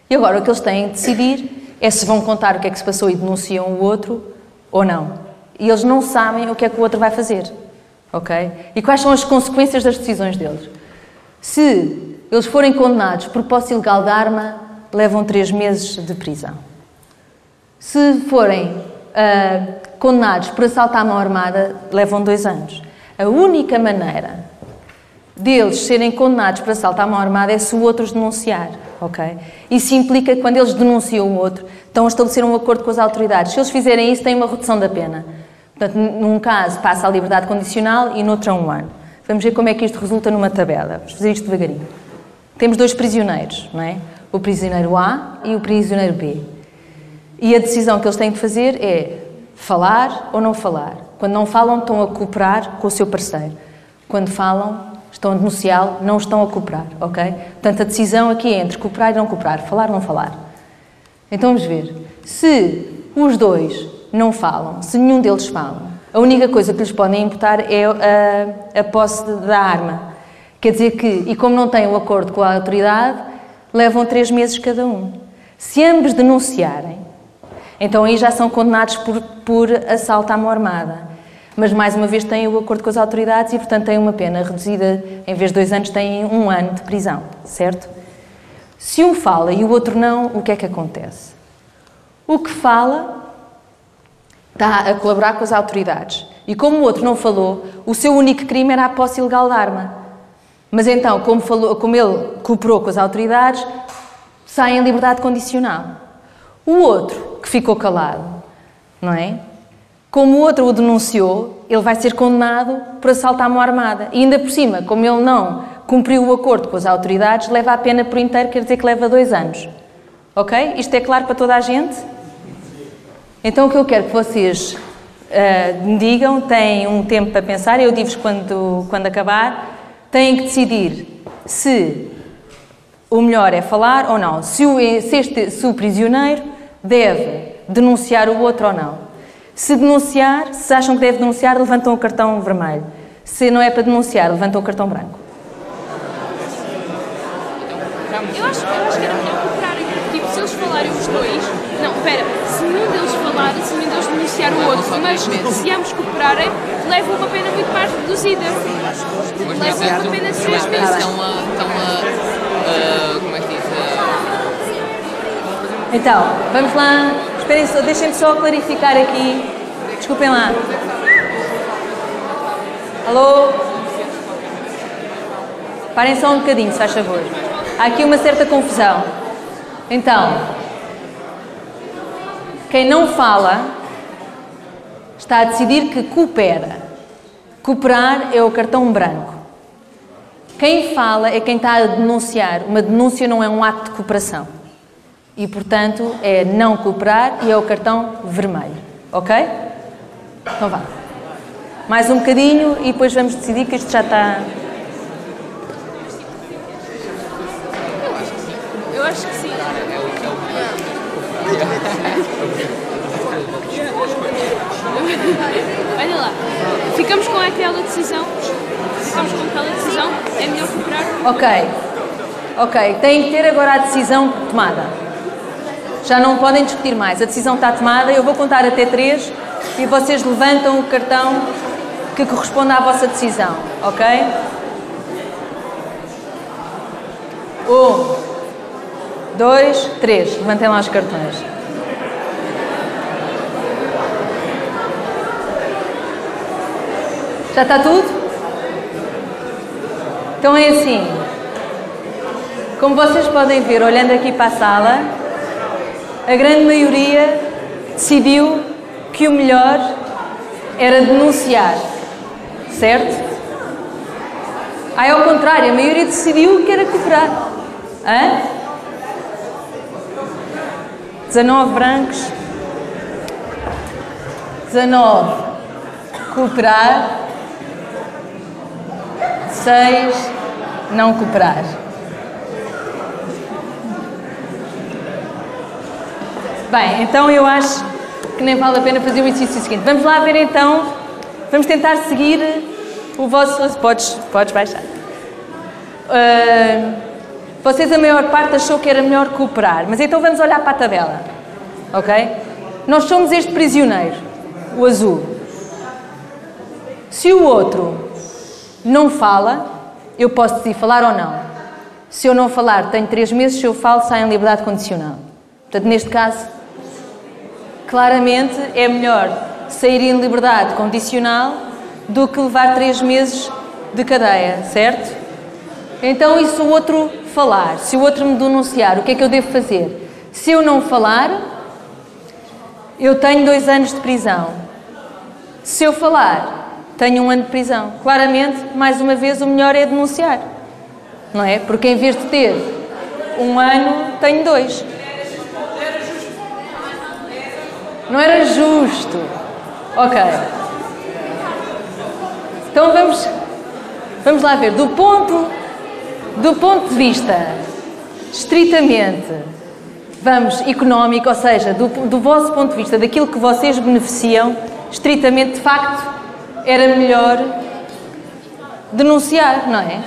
E agora o que eles têm de decidir é se vão contar o que é que se passou e denunciam o outro ou não. E eles não sabem o que é que o outro vai fazer, ok? E quais são as consequências das decisões deles. Se eles forem condenados por posse ilegal de arma, levam 3 meses de prisão. Se forem condenados por assalto à mão armada, levam 2 anos. A única maneira deles serem condenados por assalto à mão armada é se o outro os denunciar, ok? Isso implica que quando eles denunciam o outro, estão a estabelecer um acordo com as autoridades. Se eles fizerem isso, têm uma redução da pena. Portanto, num caso passa a liberdade condicional e noutro a 1 ano. Vamos ver como é que isto resulta numa tabela. Vamos fazer isto devagarinho. Temos 2 prisioneiros, não é? O prisioneiro A e o prisioneiro B. E a decisão que eles têm de fazer é falar ou não falar. Quando não falam, estão a cooperar com o seu parceiro. Quando falam, estão a denunciá-lo, não estão a cooperar, ok? Portanto, a decisão aqui é entre cooperar e não cooperar, falar ou não falar. Então vamos ver. Se os 2 não falam, se nenhum deles fala, a única coisa que lhes podem imputar é a posse da arma. Quer dizer que, e como não têm o acordo com a autoridade, levam 3 meses cada um. Se ambos denunciarem, então aí já são condenados por assalto à mão armada. Mas, mais uma vez, têm o acordo com as autoridades e, portanto, têm uma pena reduzida. Em vez de 2 anos, têm 1 ano de prisão, certo? Se um fala e o outro não, o que é que acontece? O que fala está a colaborar com as autoridades. E como o outro não falou, o seu único crime era a posse ilegal da arma. Mas então, como ele cooperou com as autoridades, sai em liberdade condicional. O outro, que ficou calado, não é? Como o outro o denunciou, ele vai ser condenado por assalto à mão armada. E ainda por cima, como ele não cumpriu o acordo com as autoridades, leva a pena por inteiro, quer dizer que leva 2 anos. Ok? Isto é claro para toda a gente? Então o que eu quero que vocês me digam, têm um tempo para pensar, eu digo-vos quando acabar, têm que decidir se o melhor é falar ou não. Se o prisioneiro deve denunciar o outro ou não. Se denunciar, se acham que deve denunciar, levantam o cartão vermelho. Se não é para denunciar, levantam o cartão branco. Eu acho que era melhor cooperarem. Tipo, se eles falarem os 2... Não, espera. Se nenhum deles falar, se nenhum deles denunciar o outro, mas se ambos cooperarem, levam uma pena muito mais reduzida. Levam uma pena de 3 meses. Como é que diz? Então, vamos lá. Esperem só, deixem-me só clarificar aqui. Desculpem lá. Alô? Parem só um bocadinho, se faz favor. Há aqui uma certa confusão. Então, quem não fala está a decidir que coopera. Cooperar é o cartão branco. Quem fala é quem está a denunciar. Uma denúncia não é um ato de cooperação. E, portanto, é não cooperar e é o cartão vermelho. Ok? Então vá. Mais um bocadinho e depois vamos decidir que isto já está... Eu acho que sim. Olha lá. Ficamos com aquela decisão. É melhor cooperar. Ok. Têm que ter agora a decisão tomada. Já não podem discutir mais. A decisão está tomada. Eu vou contar até 3 e vocês levantam o cartão que corresponde à vossa decisão. Ok? 1, 2, 3. Levantem lá os cartões. Já está tudo? Então é assim. Como vocês podem ver, olhando aqui para a sala, a grande maioria decidiu que o melhor era denunciar. Certo? Aí, ao contrário, a maioria decidiu que era cooperar. Hã? 19 brancos. 19 cooperar. 6 não cooperar. Bem, então eu acho que nem vale a pena fazer o exercício seguinte. Vamos lá ver então, vamos tentar seguir o vosso... Podes baixar. Vocês, a maior parte, achou que era melhor cooperar, mas então vamos olhar para a tabela, ok? Nós somos este prisioneiro, o azul. Se o outro não fala, eu posso decidir falar ou não. Se eu não falar, tenho 3 meses, se eu falo, saio em liberdade condicional. Portanto, neste caso, claramente é melhor sair em liberdade condicional do que levar 3 meses de cadeia, certo? Então, e se o outro falar? Se o outro me denunciar, o que é que eu devo fazer? Se eu não falar, eu tenho 2 anos de prisão. Se eu falar, tenho 1 ano de prisão. Claramente, mais uma vez, o melhor é denunciar, não é? Porque em vez de ter 1 ano, tenho 2. Não era justo. Ok. Então vamos lá ver. Do ponto de vista estritamente, económico, ou seja, do vosso ponto de vista, daquilo que vocês beneficiam, estritamente, de facto, era melhor denunciar, não é?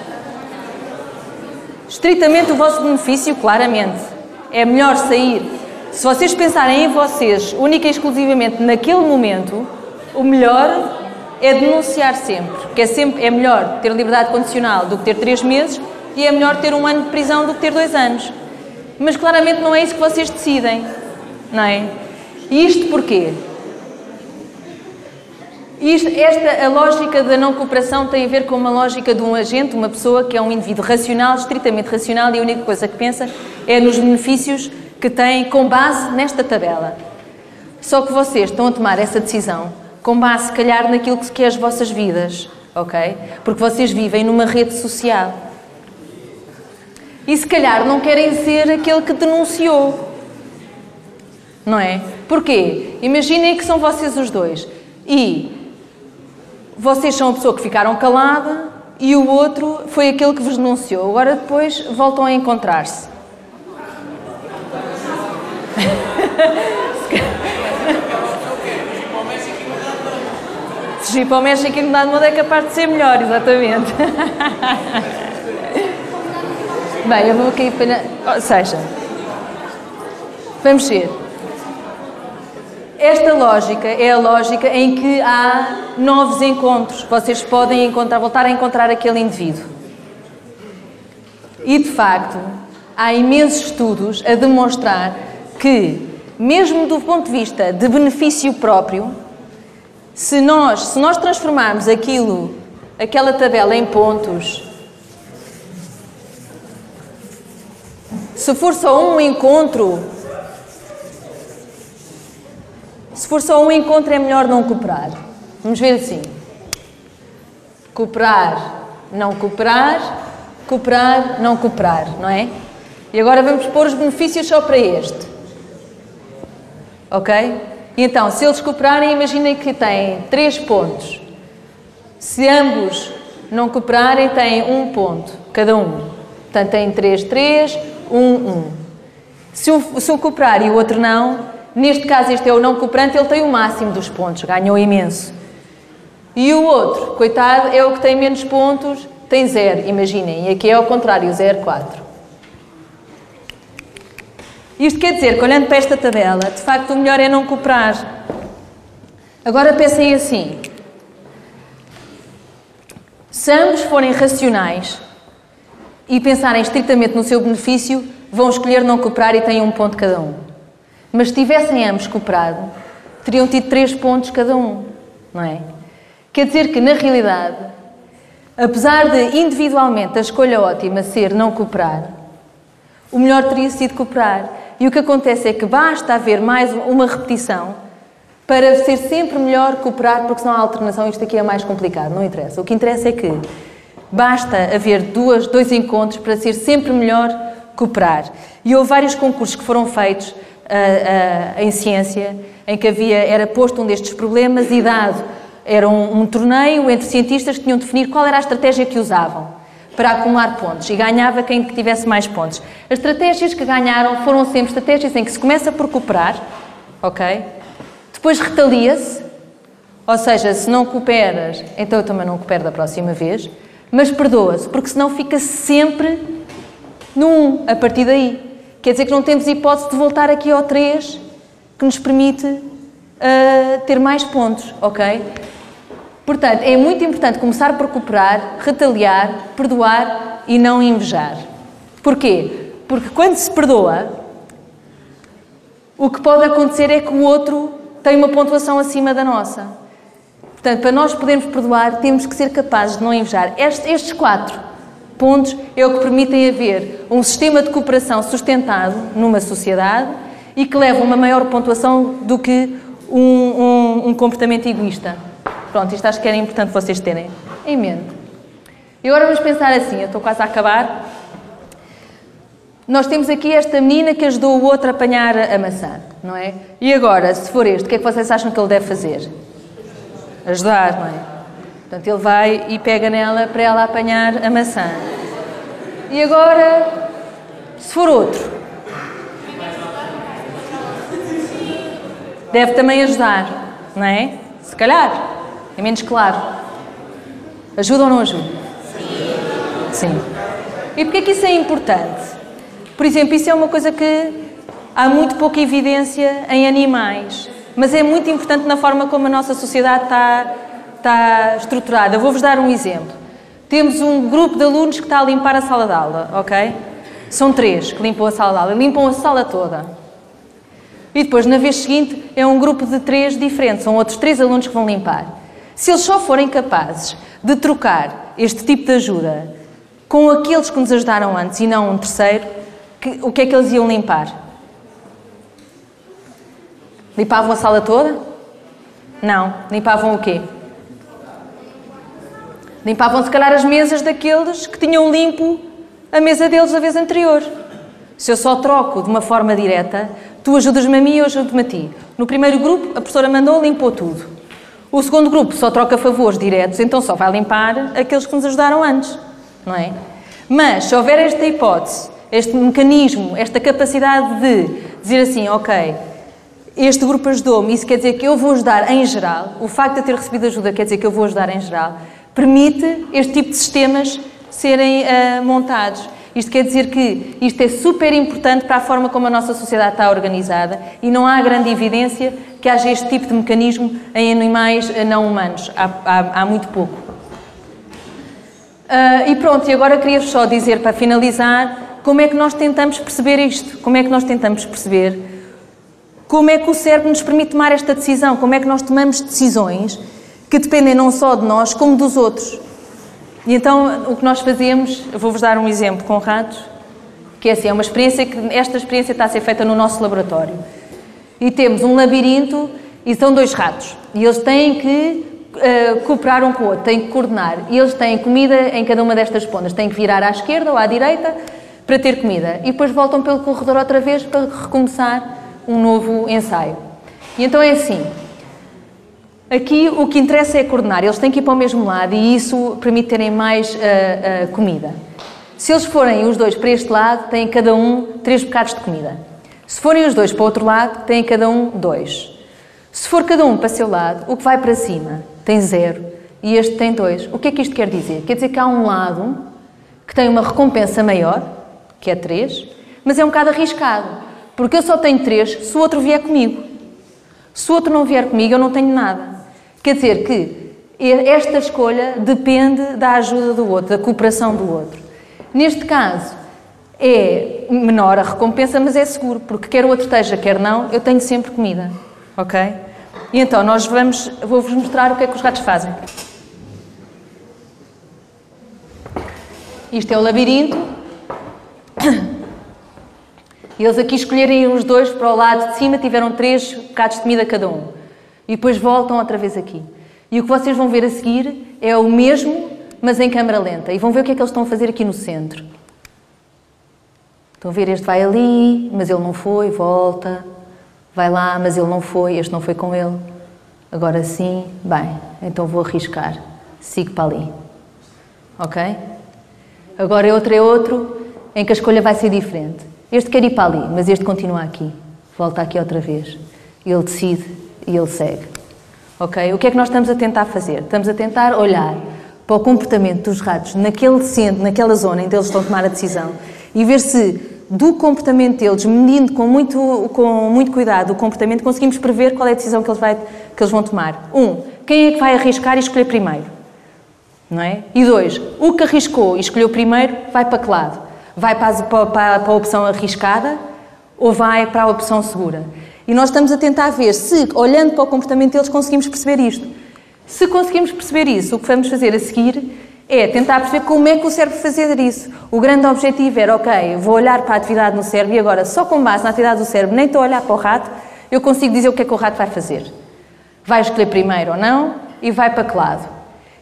Estritamente o vosso benefício, claramente, é melhor sair. Se vocês pensarem em vocês, única e exclusivamente naquele momento, o melhor é denunciar sempre. Porque é melhor ter liberdade condicional do que ter 3 meses e é melhor ter 1 ano de prisão do que ter 2 anos. Mas claramente não é isso que vocês decidem, não é? E isto porquê? A lógica da não cooperação tem a ver com uma lógica de um agente, uma pessoa que é um indivíduo racional, estritamente racional, e a única coisa que pensa é nos benefícios que tem com base nesta tabela. Só que vocês estão a tomar essa decisão com base, se calhar, naquilo que é as vossas vidas, ok? Porque vocês vivem numa rede social. E se calhar não querem ser aquele que denunciou, não é? Porquê? Imaginem que são vocês os dois e vocês são a pessoa que ficaram calada e o outro foi aquele que vos denunciou. Agora depois voltam a encontrar-se. Se fugir para o México e mudar de modo é capaz de ser melhor, exatamente. Bem, eu vou aqui para... Ou seja, vamos ver. Esta lógica é a lógica em que há novos encontros. Vocês podem voltar a encontrar aquele indivíduo. E, de facto, há imensos estudos a demonstrar que, mesmo do ponto de vista de benefício próprio, se nós transformarmos aquela tabela em pontos, se for só um encontro, é melhor não cooperar. Vamos ver assim. Cooperar, não cooperar, cooperar, não cooperar, não é? E agora vamos pôr os benefícios só para este. Ok? Então, se eles cooperarem, imaginem que têm 3 pontos. Se ambos não cooperarem, têm 1 ponto, cada um. Portanto, têm 3, 3, 1, 1. Se o cooperar e o outro não, neste caso este é o não cooperante, ele tem o máximo dos pontos, ganhou imenso. E o outro, coitado, é o que tem menos pontos, tem 0, imaginem. E aqui é ao contrário, 0, 4. Isto quer dizer que, olhando para esta tabela, de facto o melhor é não cooperar. Agora pensem assim. Se ambos forem racionais e pensarem estritamente no seu benefício, vão escolher não cooperar e têm 1 ponto cada um. Mas se tivessem ambos cooperado, teriam tido 3 pontos cada um, não é? Quer dizer que, na realidade, apesar de individualmente a escolha ótima ser não cooperar, o melhor teria sido cooperar. E o que acontece é que basta haver mais uma repetição para ser sempre melhor cooperar, porque senão a alternação, isto aqui é mais complicado, não interessa. O que interessa é que basta haver 2 encontros para ser sempre melhor cooperar. E houve vários concursos que foram feitos em ciência, em que era posto um destes problemas e dado, era um torneio entre cientistas que tinham de definir qual era a estratégia que usavam para acumular pontos, e ganhava quem tivesse mais pontos. As estratégias que ganharam foram sempre estratégias em que se começa por cooperar, ok? Depois retalia-se, ou seja, se não cooperas, então eu também não coopero da próxima vez, mas perdoa-se, porque senão fica sempre no 1, a partir daí. Quer dizer que não temos hipótese de voltar aqui ao 3, que nos permite ter mais pontos, ok? Portanto, é muito importante começar por cooperar, retaliar, perdoar e não invejar. Porquê? Porque quando se perdoa, o que pode acontecer é que o outro tem uma pontuação acima da nossa. Portanto, para nós podermos perdoar, temos que ser capazes de não invejar. Estes 4 pontos é o que permitem haver um sistema de cooperação sustentado numa sociedade e que leva a uma maior pontuação do que um comportamento egoísta. Pronto, isto acho que era importante vocês terem em mente. E agora vamos pensar assim, eu estou quase a acabar. Nós temos aqui esta menina que ajudou o outro a apanhar a maçã, não é? E agora, se for este, o que é que vocês acham que ele deve fazer? Ajudar, não é? Portanto, ele vai e pega nela para ela apanhar a maçã. E agora, se for outro, deve também ajudar, não é? Se calhar, é menos claro. Ajuda ou não ajuda? Sim. E porquê que isso é importante? Por exemplo, isso é uma coisa que há muito pouca evidência em animais, mas é muito importante na forma como a nossa sociedade está estruturada. Eu vou-vos dar um exemplo. Temos um grupo de alunos que está a limpar a sala de aula, ok? São 3 que limpam a sala de aula, limpam a sala toda. E depois, na vez seguinte, é um grupo de 3 diferentes, são outros 3 alunos que vão limpar. Se eles só forem capazes de trocar este tipo de ajuda com aqueles que nos ajudaram antes e não um terceiro, o que é que eles iam limpar? Limpavam a sala toda? Não. Limpavam o quê? Limpavam, se calhar, as mesas daqueles que tinham limpo a mesa deles a vez anterior. Se eu só troco de uma forma direta, tu ajudas-me a mim e eu ajudo-me a ti. No primeiro grupo, a professora mandou, limpou tudo. O segundo grupo só troca favores diretos, então só vai limpar aqueles que nos ajudaram antes, não é? Mas, se houver esta hipótese, este mecanismo, esta capacidade de dizer assim, ok, este grupo ajudou-me, isso quer dizer que eu vou ajudar em geral, o facto de eu ter recebido ajuda quer dizer que eu vou ajudar em geral, permite este tipo de sistemas serem montados. Isto quer dizer que isto é super importante para a forma como a nossa sociedade está organizada e não há grande evidência que haja este tipo de mecanismo em animais não humanos. Há muito pouco. E pronto, e agora queria-vos só dizer, para finalizar, como é que nós tentamos perceber isto? Como é que nós tentamos perceber como é que o cérebro nos permite tomar esta decisão? Como é que nós tomamos decisões que dependem não só de nós, como dos outros? E então, o que nós fazemos, eu vou-vos dar um exemplo com ratos, que é assim, é uma experiência que, esta experiência está a ser feita no nosso laboratório. E temos um labirinto e são 2 ratos. E eles têm que cooperar um com o outro, têm que coordenar. E eles têm comida em cada uma destas pontas. Têm que virar à esquerda ou à direita para ter comida. E depois voltam pelo corredor outra vez para recomeçar um novo ensaio. E então é assim. Aqui o que interessa é coordenar. Eles têm que ir para o mesmo lado e isso permite terem mais comida. Se eles forem os 2 para este lado, têm cada um 3 bocados de comida. Se forem os 2 para o outro lado, têm cada um 2. Se for cada um para o seu lado, o que vai para cima tem 0 e este tem 2. O que é que isto quer dizer? Quer dizer que há um lado que tem uma recompensa maior, que é 3, mas é um bocado arriscado, porque eu só tenho 3 se o outro vier comigo. Se o outro não vier comigo, eu não tenho nada. Quer dizer que esta escolha depende da ajuda do outro, da cooperação do outro. Neste caso, é menor a recompensa, mas é seguro, porque quer o outro esteja, quer não, eu tenho sempre comida. Ok? E então, vou-vos mostrar o que é que os ratos fazem. Isto é o labirinto. E eles aqui escolherem os 2 para o lado de cima, tiveram 3 bocados de comida cada um. E depois voltam outra vez aqui. E o que vocês vão ver a seguir é o mesmo, mas em câmara lenta. E vão ver o que é que eles estão a fazer aqui no centro. Estão a ver, este vai ali, mas ele não foi, volta. Vai lá, mas ele não foi, este não foi com ele. Agora sim, bem, então vou arriscar. Sigo para ali. Ok? Agora é outro em que a escolha vai ser diferente. Este quer ir para ali, mas este continua aqui. Volta aqui outra vez. Ele decide e ele segue. Ok? O que é que nós estamos a tentar fazer? Estamos a tentar olhar para o comportamento dos ratos naquele centro, naquela zona em que eles estão a tomar a decisão e ver se do comportamento deles, medindo com muito cuidado o comportamento, conseguimos prever qual é a decisão que eles vão tomar. 1. Quem é que vai arriscar e escolher primeiro? Não é? E 2. O que arriscou e escolheu primeiro vai para que lado? Vai para a opção arriscada ou vai para a opção segura? E nós estamos a tentar ver se, olhando para o comportamento deles, conseguimos perceber isto. Se conseguimos perceber isso, o que vamos fazer a seguir é tentar perceber como é que o cérebro fazer isso. O grande objetivo era, ok, vou olhar para a atividade no cérebro e agora, só com base na atividade do cérebro, nem estou a olhar para o rato, eu consigo dizer o que é que o rato vai fazer. Vai escolher primeiro ou não? e vai para que lado?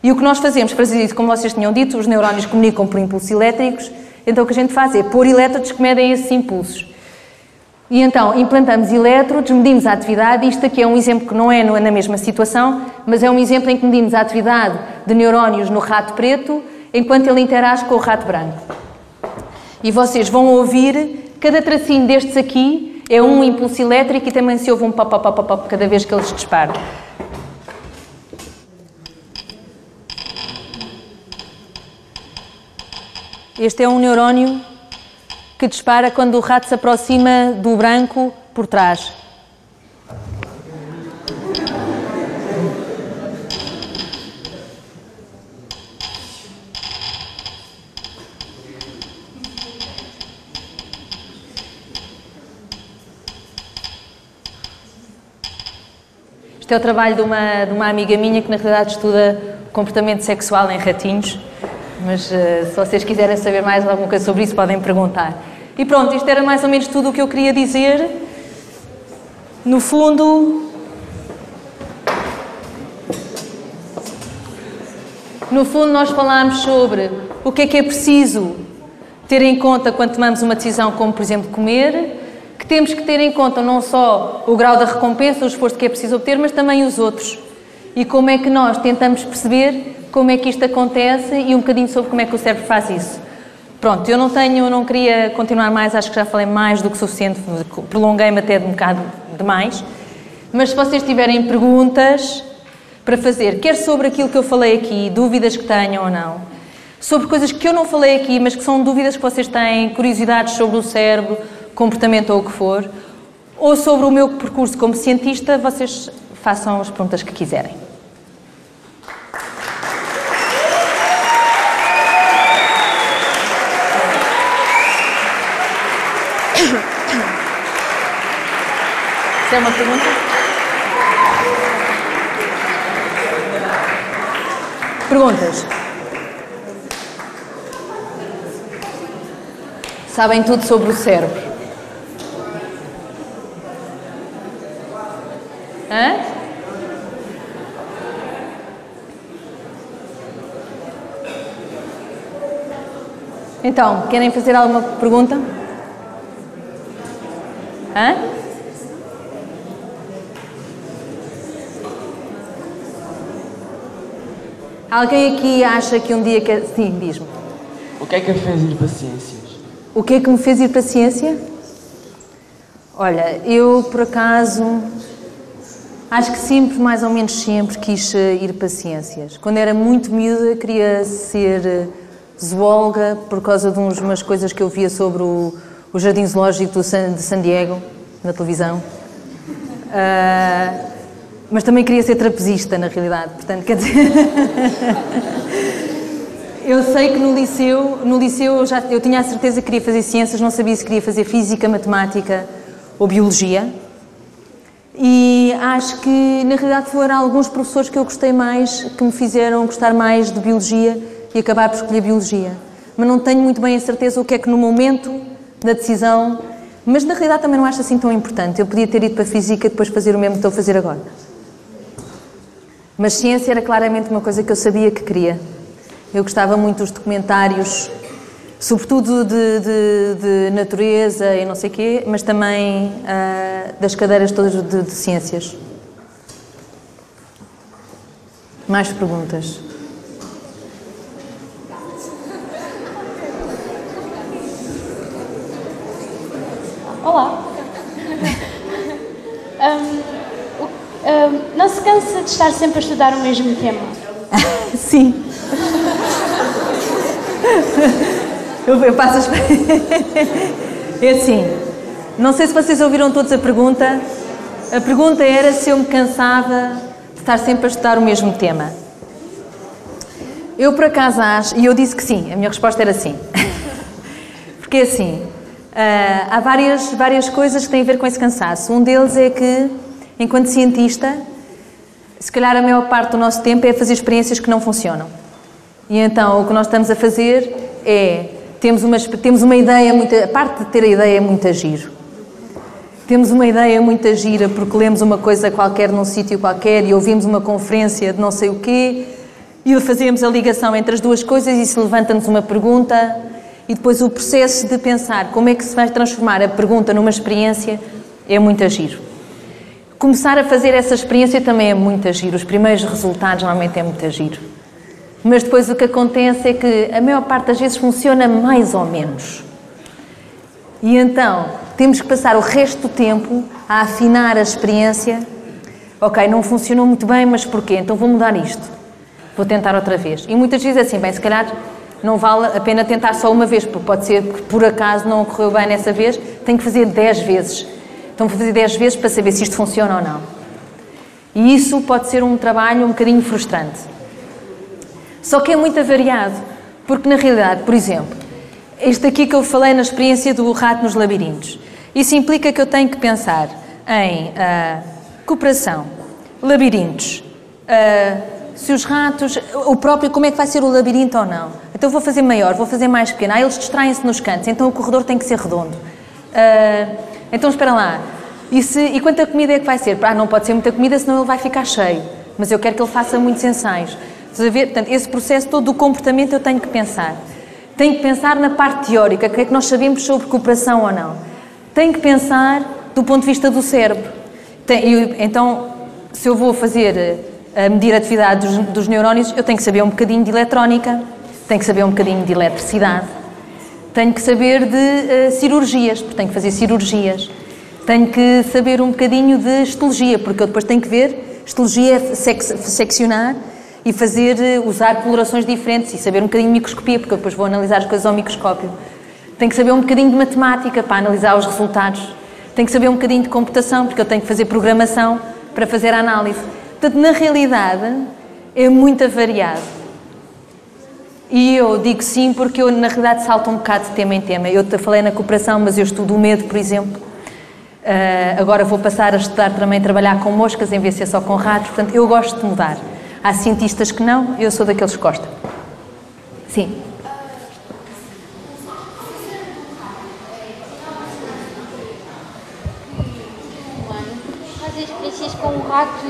E o que nós fazemos para fazer isso, como vocês tinham dito, os neurónios comunicam por impulsos elétricos, então o que a gente faz é pôr elétrodos que medem esses impulsos. E então implantamos elétrodos, medimos a atividade, isto aqui é um exemplo que não é na mesma situação, mas é um exemplo em que medimos a atividade de neurónios no rato preto, enquanto ele interage com o rato branco. E vocês vão ouvir, cada tracinho destes aqui é um impulso elétrico e também se ouve um pop, pop, pop, pop cada vez que eles disparam. Este é um neurónio que dispara quando o rato se aproxima do branco por trás. Este é o trabalho de uma amiga minha que na realidade estuda comportamento sexual em ratinhos. Mas se vocês quiserem saber mais alguma coisa sobre isso, podem perguntar. E pronto, isto era mais ou menos tudo o que eu queria dizer. No fundo, nós falámos sobre o que é preciso ter em conta quando tomamos uma decisão como, por exemplo, comer, que temos que ter em conta não só o grau da recompensa, o esforço que é preciso obter, mas também os outros. E como é que nós tentamos perceber como é que isto acontece e um bocadinho sobre como é que o cérebro faz isso. Pronto, eu não queria continuar mais, acho que já falei mais do que suficiente, prolonguei-me até de um bocado demais, mas se vocês tiverem perguntas para fazer, quer sobre aquilo que eu falei aqui, dúvidas que tenham ou não, sobre coisas que eu não falei aqui, mas que são dúvidas que vocês têm, curiosidades sobre o cérebro, comportamento ou o que for, ou sobre o meu percurso como cientista, vocês façam as perguntas que quiserem. Isso é uma pergunta? Perguntas? Sabem tudo sobre o cérebro? Hã? Então, querem fazer alguma pergunta? Hã? Alguém aqui acha que um dia quer... Sim, diz-me. O que é que a fez ir para ciências? O que é que me fez ir para a ciência? Olha, eu por acaso... Acho que sempre, mais ou menos sempre, quis ir para ciências. Quando era muito miúda, queria ser zoóloga por causa de umas coisas que eu via sobre o Jardim Zoológico de San Diego, na televisão. Mas também queria ser trapezista, na realidade. Portanto, quer dizer... Eu sei que no liceu eu tinha a certeza que queria fazer ciências, não sabia se queria fazer física, matemática ou biologia. E acho que, na realidade, foram alguns professores que eu gostei mais, que me fizeram gostar mais de biologia e acabar por escolher biologia. Mas não tenho muito bem a certeza o que é que no momento da decisão... Mas, na realidade, também não acho assim tão importante. Eu podia ter ido para a física e depois fazer o mesmo que estou a fazer agora. Mas ciência era claramente uma coisa que eu sabia que queria. Eu gostava muito dos documentários, sobretudo de natureza e não sei o quê, mas também das cadeiras todas de ciências. Mais perguntas? Olá. Não se cansa de estar sempre a estudar o mesmo tema? Sim. Eu passo as... É assim, não sei se vocês ouviram todos a pergunta. A pergunta era se eu me cansava de estar sempre a estudar o mesmo tema. Eu, por acaso, acho... E eu disse que sim, a minha resposta era sim. Porque, assim, há várias coisas que têm a ver com esse cansaço. Um deles é que, enquanto cientista, se calhar a maior parte do nosso tempo é fazer experiências que não funcionam. E então o que nós estamos a fazer é, temos uma ideia, a parte de ter a ideia é muito giro. temos uma ideia muito gira porque lemos uma coisa qualquer num sítio qualquer e ouvimos uma conferência de não sei o quê e fazemos a ligação entre as duas coisas e isso levanta-nos uma pergunta e depois o processo de pensar como é que se vai transformar a pergunta numa experiência é muito giro. Começar a fazer essa experiência também é muito giro. Os primeiros resultados normalmente é muito giro. Mas depois o que acontece é que a maior parte das vezes funciona mais ou menos. E então temos que passar o resto do tempo a afinar a experiência. Ok, não funcionou muito bem, mas porquê? Então vou mudar isto. Vou tentar outra vez. E muitas vezes é assim, bem, se calhar não vale a pena tentar só uma vez, porque pode ser que por acaso não ocorreu bem nessa vez, tenho que fazer 10 vezes. Então vou fazer 10 vezes para saber se isto funciona ou não. E isso pode ser um trabalho um bocadinho frustrante. Só que é muito variado, porque na realidade, por exemplo, este aqui que eu falei na experiência do rato nos labirintos, isso implica que eu tenho que pensar em cooperação, labirintos, se os ratos, o próprio, como é que vai ser o labirinto ou não. Então vou fazer maior, vou fazer mais pequeno. Eles distraem-se nos cantos, então o corredor tem que ser redondo. Então espera lá, e quanta comida é que vai ser? Não pode ser muita comida, senão ele vai ficar cheio. Mas eu quero que ele faça muitos ensaios. Estás a ver? Portanto, esse processo todo do comportamento eu tenho que pensar. Tenho que pensar na parte teórica, o que é que nós sabemos sobre cooperação ou não. Tenho que pensar do ponto de vista do cérebro. Então, se eu vou medir a atividade dos neurónios, eu tenho que saber um bocadinho de eletrónica, tenho que saber um bocadinho de eletricidade, tenho que saber de cirurgias, porque tenho que fazer cirurgias, tenho que saber um bocadinho de histologia, porque eu depois tenho que ver, histologia é seccionar e usar colorações diferentes e saber um bocadinho de microscopia, porque eu depois vou analisar as coisas ao microscópio. Tenho que saber um bocadinho de matemática para analisar os resultados. Tenho que saber um bocadinho de computação, porque eu tenho que fazer programação para fazer a análise. Portanto, na realidade, é muito variado. E eu digo sim porque eu, na realidade, salto um bocado de tema em tema. Eu te falei na cooperação, mas eu estudo o medo, por exemplo. Agora vou passar a estudar também, trabalhar com moscas, em vez de ser só com ratos. Portanto, eu gosto de mudar. Há cientistas que não, eu sou daqueles que gostam. Sim. Fazer experiências com um rato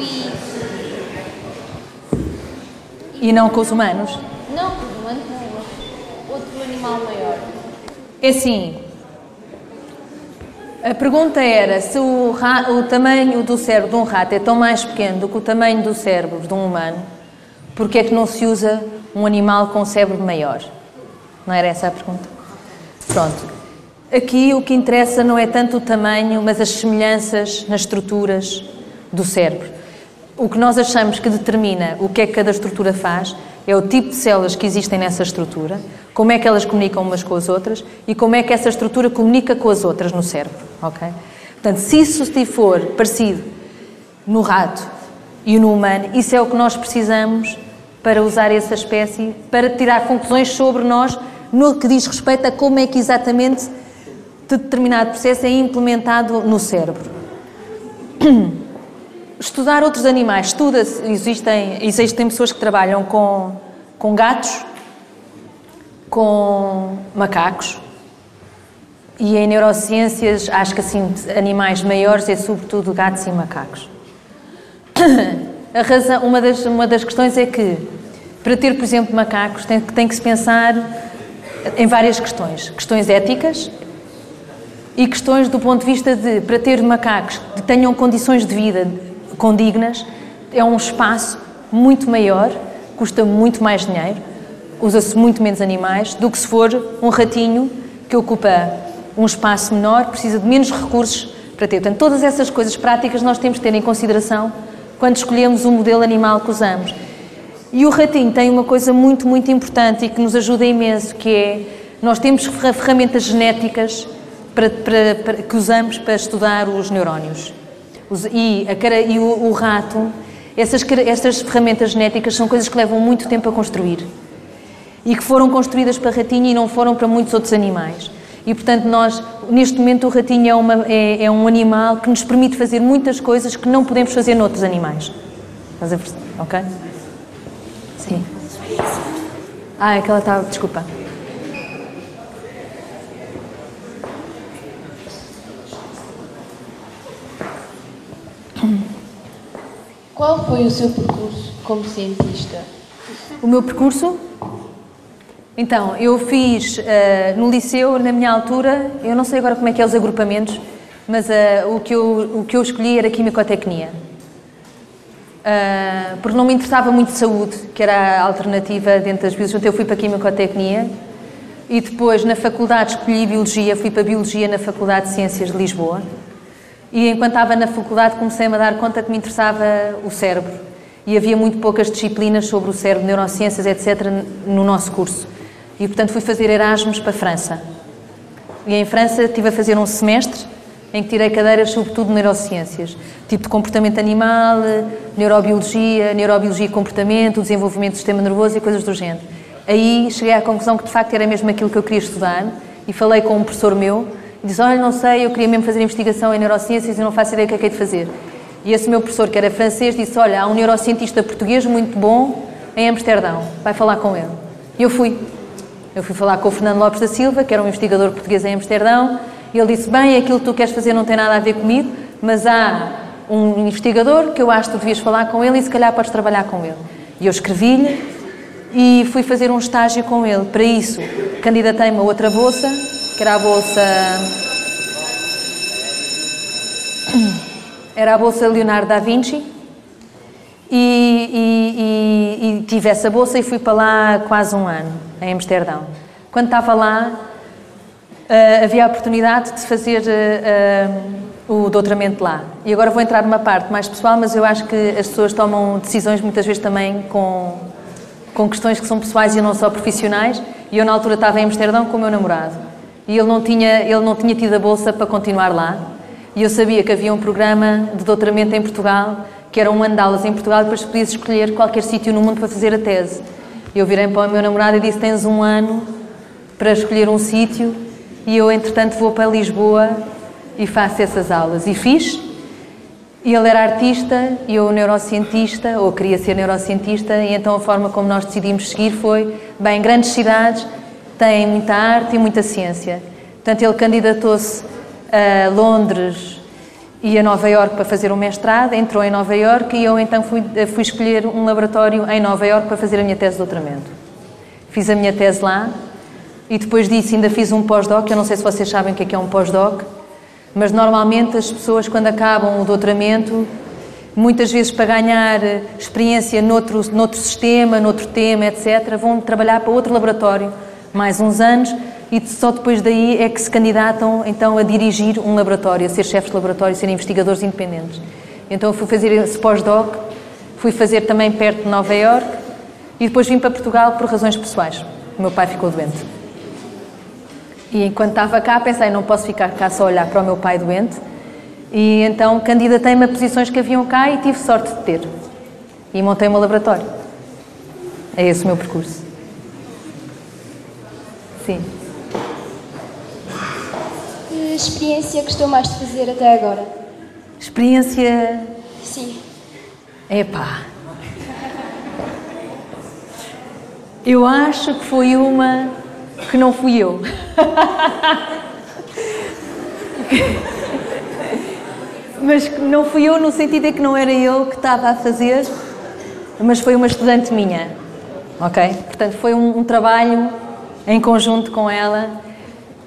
E não com os humanos? Não, com os humanos não. Outro animal maior. É assim, a pergunta era se o tamanho do cérebro de um rato é tão mais pequeno do que o tamanho do cérebro de um humano, porque é que não se usa um animal com um cérebro maior? Não era essa a pergunta? Pronto. Aqui o que interessa não é tanto o tamanho, mas as semelhanças nas estruturas do cérebro. O que nós achamos que determina o que é que cada estrutura faz é o tipo de células que existem nessa estrutura, como é que elas comunicam umas com as outras e como é que essa estrutura comunica com as outras no cérebro, ok? Portanto, se isso for parecido no rato e no humano, isso é o que nós precisamos para usar essa espécie, para tirar conclusões sobre nós no que diz respeito a como é que exatamente determinado processo é implementado no cérebro. Estudar outros animais. Existem pessoas que trabalham com gatos, com macacos, e em neurociências acho que assim, animais maiores é sobretudo gatos e macacos. Uma das questões é que, para ter, por exemplo, macacos, tem que se pensar em várias questões. Questões éticas e questões do ponto de vista de, para ter macacos que tenham condições de vida condignas, é um espaço muito maior, custa muito mais dinheiro, usa-se muito menos animais do que se for um ratinho que ocupa um espaço menor, precisa de menos recursos para ter. Portanto, todas essas coisas práticas nós temos de ter em consideração quando escolhemos o modelo animal que usamos. E o ratinho tem uma coisa muito, muito importante e que nos ajuda imenso, que é, nós temos ferramentas genéticas que usamos para estudar os neurónios. E o rato, estas ferramentas genéticas são coisas que levam muito tempo a construir e que foram construídas para ratinho e não foram para muitos outros animais. E, portanto, neste momento, o ratinho é um animal que nos permite fazer muitas coisas que não podemos fazer noutros animais. Estás a perceber? Ok? Sim. Aquela estava... Desculpa. Qual foi o seu percurso como cientista? O meu percurso? Então, eu fiz no liceu, na minha altura, eu não sei agora como é que é os agrupamentos, mas o que eu escolhi era Quimicotecnia. Porque não me interessava muito de saúde, que era a alternativa dentro das biologias, então eu fui para Quimicotecnia e depois na faculdade escolhi Biologia, fui para Biologia na Faculdade de Ciências de Lisboa e enquanto estava na faculdade comecei-me a dar conta que me interessava o cérebro e havia muito poucas disciplinas sobre o cérebro, neurociências, etc. no nosso curso e portanto fui fazer Erasmus para a França e em França estive a fazer um semestre em que tirei cadeiras sobretudo de neurociências, tipo de comportamento animal, neurobiologia e comportamento, desenvolvimento do sistema nervoso e coisas do género. Aí cheguei à conclusão que de facto era mesmo aquilo que eu queria estudar e falei com um professor meu e disse, olha, não sei, eu queria mesmo fazer investigação em neurociências e não faço ideia do que é de fazer. E esse meu professor, que era francês, disse, olha, há um neurocientista português muito bom em Amsterdão, vai falar com ele. E eu fui. Eu fui falar com o Fernando Lopes da Silva, que era um investigador português em Amsterdão, e ele disse, bem, aquilo que tu queres fazer não tem nada a ver comigo, mas há um investigador que eu acho que tu devias falar com ele e se calhar podes trabalhar com ele. E eu escrevi-lhe e fui fazer um estágio com ele. Para isso, candidatei-me a outra bolsa, que era a bolsa... Era a bolsa Leonardo da Vinci, e tive essa bolsa e fui para lá quase um ano, em Amsterdão. Quando estava lá, havia a oportunidade de fazer o doutoramento lá. E agora vou entrar numa parte mais pessoal, mas eu acho que as pessoas tomam decisões muitas vezes também com questões que são pessoais e não só profissionais. E eu na altura estava em Amsterdão com o meu namorado. E ele não tinha tido a bolsa para continuar lá. E eu sabia que havia um programa de doutoramento em Portugal, que era um ano de aulas em Portugal, e depois podias escolher qualquer sítio no mundo para fazer a tese. Eu virei para o meu namorado e disse, tens um ano para escolher um sítio, e eu, entretanto, vou para Lisboa e faço essas aulas. E fiz. E ele era artista, e eu neurocientista, ou queria ser neurocientista, e então a forma como nós decidimos seguir foi, bem, grandes cidades têm muita arte e muita ciência. Portanto, ele candidatou-se a Londres e a Nova Iorque para fazer um mestrado, entrou em Nova Iorque e eu então fui escolher um laboratório em Nova Iorque para fazer a minha tese de doutoramento. Fiz a minha tese lá e depois disso ainda fiz um pós-doc. Eu não sei se vocês sabem o que é um pós-doc, mas normalmente as pessoas quando acabam o doutoramento, muitas vezes para ganhar experiência noutro sistema, noutro tema, etc., vão trabalhar para outro laboratório mais uns anos e só depois daí é que se candidatam então a dirigir um laboratório, a ser chefes de laboratório, a ser investigadores independentes. Então eu fui fazer esse pós-doc, fui fazer também perto de Nova Iorque e depois vim para Portugal por razões pessoais. O meu pai ficou doente. E enquanto estava cá pensei, não posso ficar cá só a olhar para o meu pai doente, e então candidatei-me a posições que haviam cá e tive sorte de ter. E montei o meu laboratório. É esse o meu percurso. Sim. Que experiência gostou mais de fazer até agora? Experiência... Sim. Epá. Eu acho que foi uma que não fui eu. Mas não fui eu no sentido em que não era eu que estava a fazer, mas foi uma estudante minha. Ok? Portanto, foi um trabalho em conjunto com ela,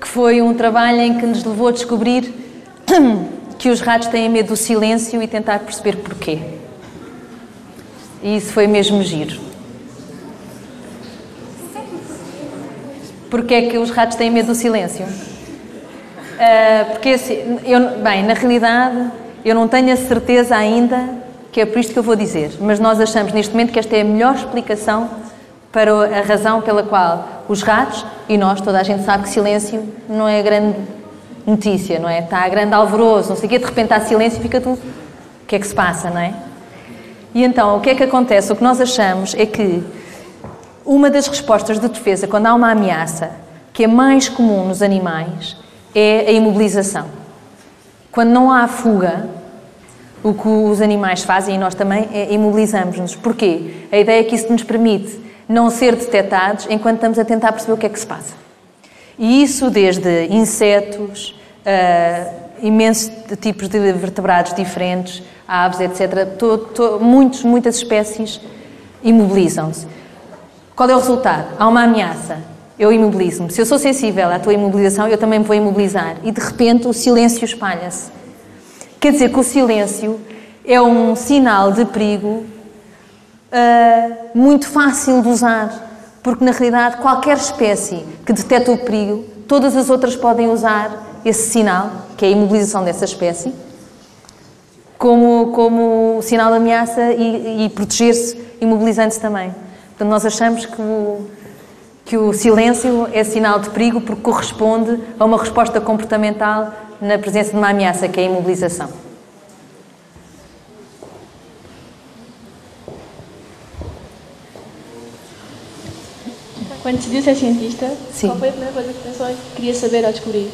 que foi um trabalho em que nos levou a descobrir que os ratos têm medo do silêncio e tentar perceber porquê. E isso foi mesmo giro. Porquê é que os ratos têm medo do silêncio? Porque, assim, na realidade, eu não tenho a certeza ainda que é por isto que eu vou dizer, mas nós achamos neste momento que esta é a melhor explicação para a razão pela qual os ratos, e nós, toda a gente sabe que silêncio não é grande notícia, não é? Está a grande alvoroço, não sei o quê, de repente há silêncio e fica tudo. O que é que se passa, não é? E então, o que é que acontece? O que nós achamos é que uma das respostas de defesa, quando há uma ameaça, que é mais comum nos animais, é a imobilização. Quando não há fuga, o que os animais fazem, e nós também, é imobilizamos-nos. Porquê? A ideia é que isso nos permite não ser detectados enquanto estamos a tentar perceber o que é que se passa. E isso desde insetos, imensos tipos de vertebrados diferentes, aves, etc. Muitas espécies imobilizam-se. Qual é o resultado? Há uma ameaça, eu imobilizo-me. Se eu sou sensível à tua imobilização, eu também me vou imobilizar. E, de repente, o silêncio espalha-se. Quer dizer que o silêncio é um sinal de perigo muito fácil de usar, porque, na realidade, qualquer espécie que detecta o perigo, todas as outras podem usar esse sinal, que é a imobilização dessa espécie, como sinal de ameaça e proteger-se imobilizando-se também. Portanto, nós achamos que o silêncio é sinal de perigo porque corresponde a uma resposta comportamental na presença de uma ameaça, que é a imobilização. Quando decidiu ser cientista, Sim. qual foi a primeira coisa que pensou que queria saber ou descobrir?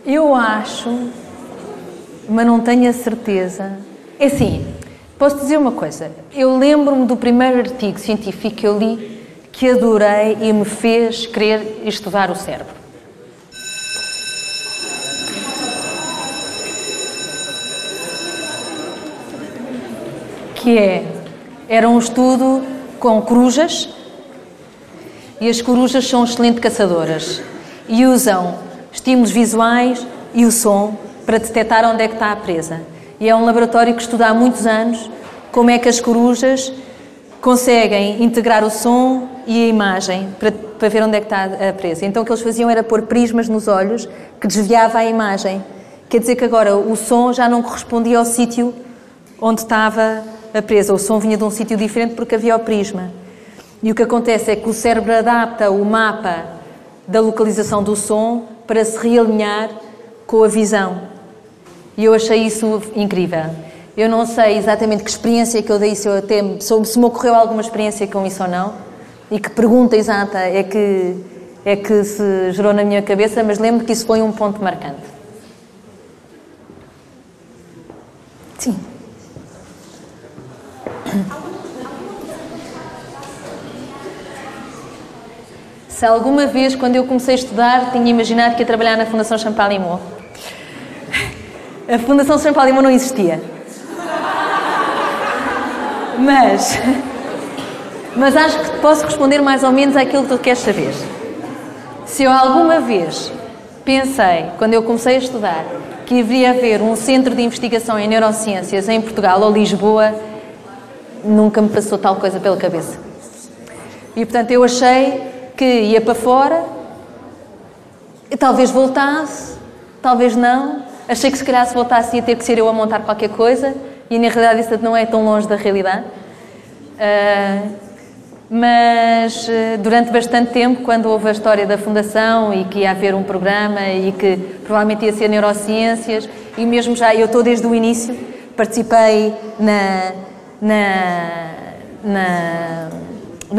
Eu acho, mas não tenho a certeza. É assim, posso dizer uma coisa. Eu lembro-me do primeiro artigo científico que eu li, que adorei e me fez querer estudar o cérebro. Era um estudo com corujas, e as corujas são excelentes caçadoras e usam estímulos visuais e o som para detectar onde é que está a presa. E é um laboratório que estuda há muitos anos como é que as corujas conseguem integrar o som e a imagem para ver onde é que está a presa. Então o que eles faziam era pôr prismas nos olhos que desviava a imagem. Quer dizer que agora o som já não correspondia ao sítio onde estava a presa. O som vinha de um sítio diferente porque havia o prisma. E o que acontece é que o cérebro adapta o mapa da localização do som para se realinhar com a visão. E eu achei isso incrível. Eu não sei exatamente que experiência que eu dei, se me ocorreu alguma experiência com isso ou não, e que pergunta exata é que se gerou na minha cabeça, mas lembro que isso foi um ponto marcante. Sim. Se alguma vez, quando eu comecei a estudar, tinha imaginado que ia trabalhar na Fundação Champalimau. A Fundação Champalimau não existia. Mas acho que posso responder mais ou menos àquilo que tu queres saber. Se eu alguma vez pensei, quando eu comecei a estudar, que iria haver um centro de investigação em neurociências em Portugal ou Lisboa, nunca me passou tal coisa pela cabeça. E, portanto, eu achei que ia para fora, e talvez voltasse, talvez não. Achei que se calhar se voltasse ia ter que ser eu a montar qualquer coisa, e na realidade isso não é tão longe da realidade. Mas durante bastante tempo, quando houve a história da Fundação e que ia haver um programa e que provavelmente ia ser neurociências, e mesmo já, eu estou desde o início, participei na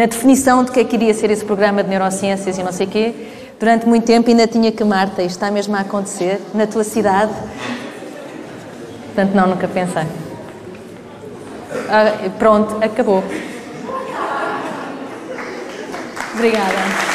definição de que é que iria ser esse programa de neurociências e não sei o quê. Durante muito tempo ainda tinha que, Marta, isto está mesmo a acontecer na tua cidade. Portanto, não, nunca pensei. Pronto, acabou. Obrigada.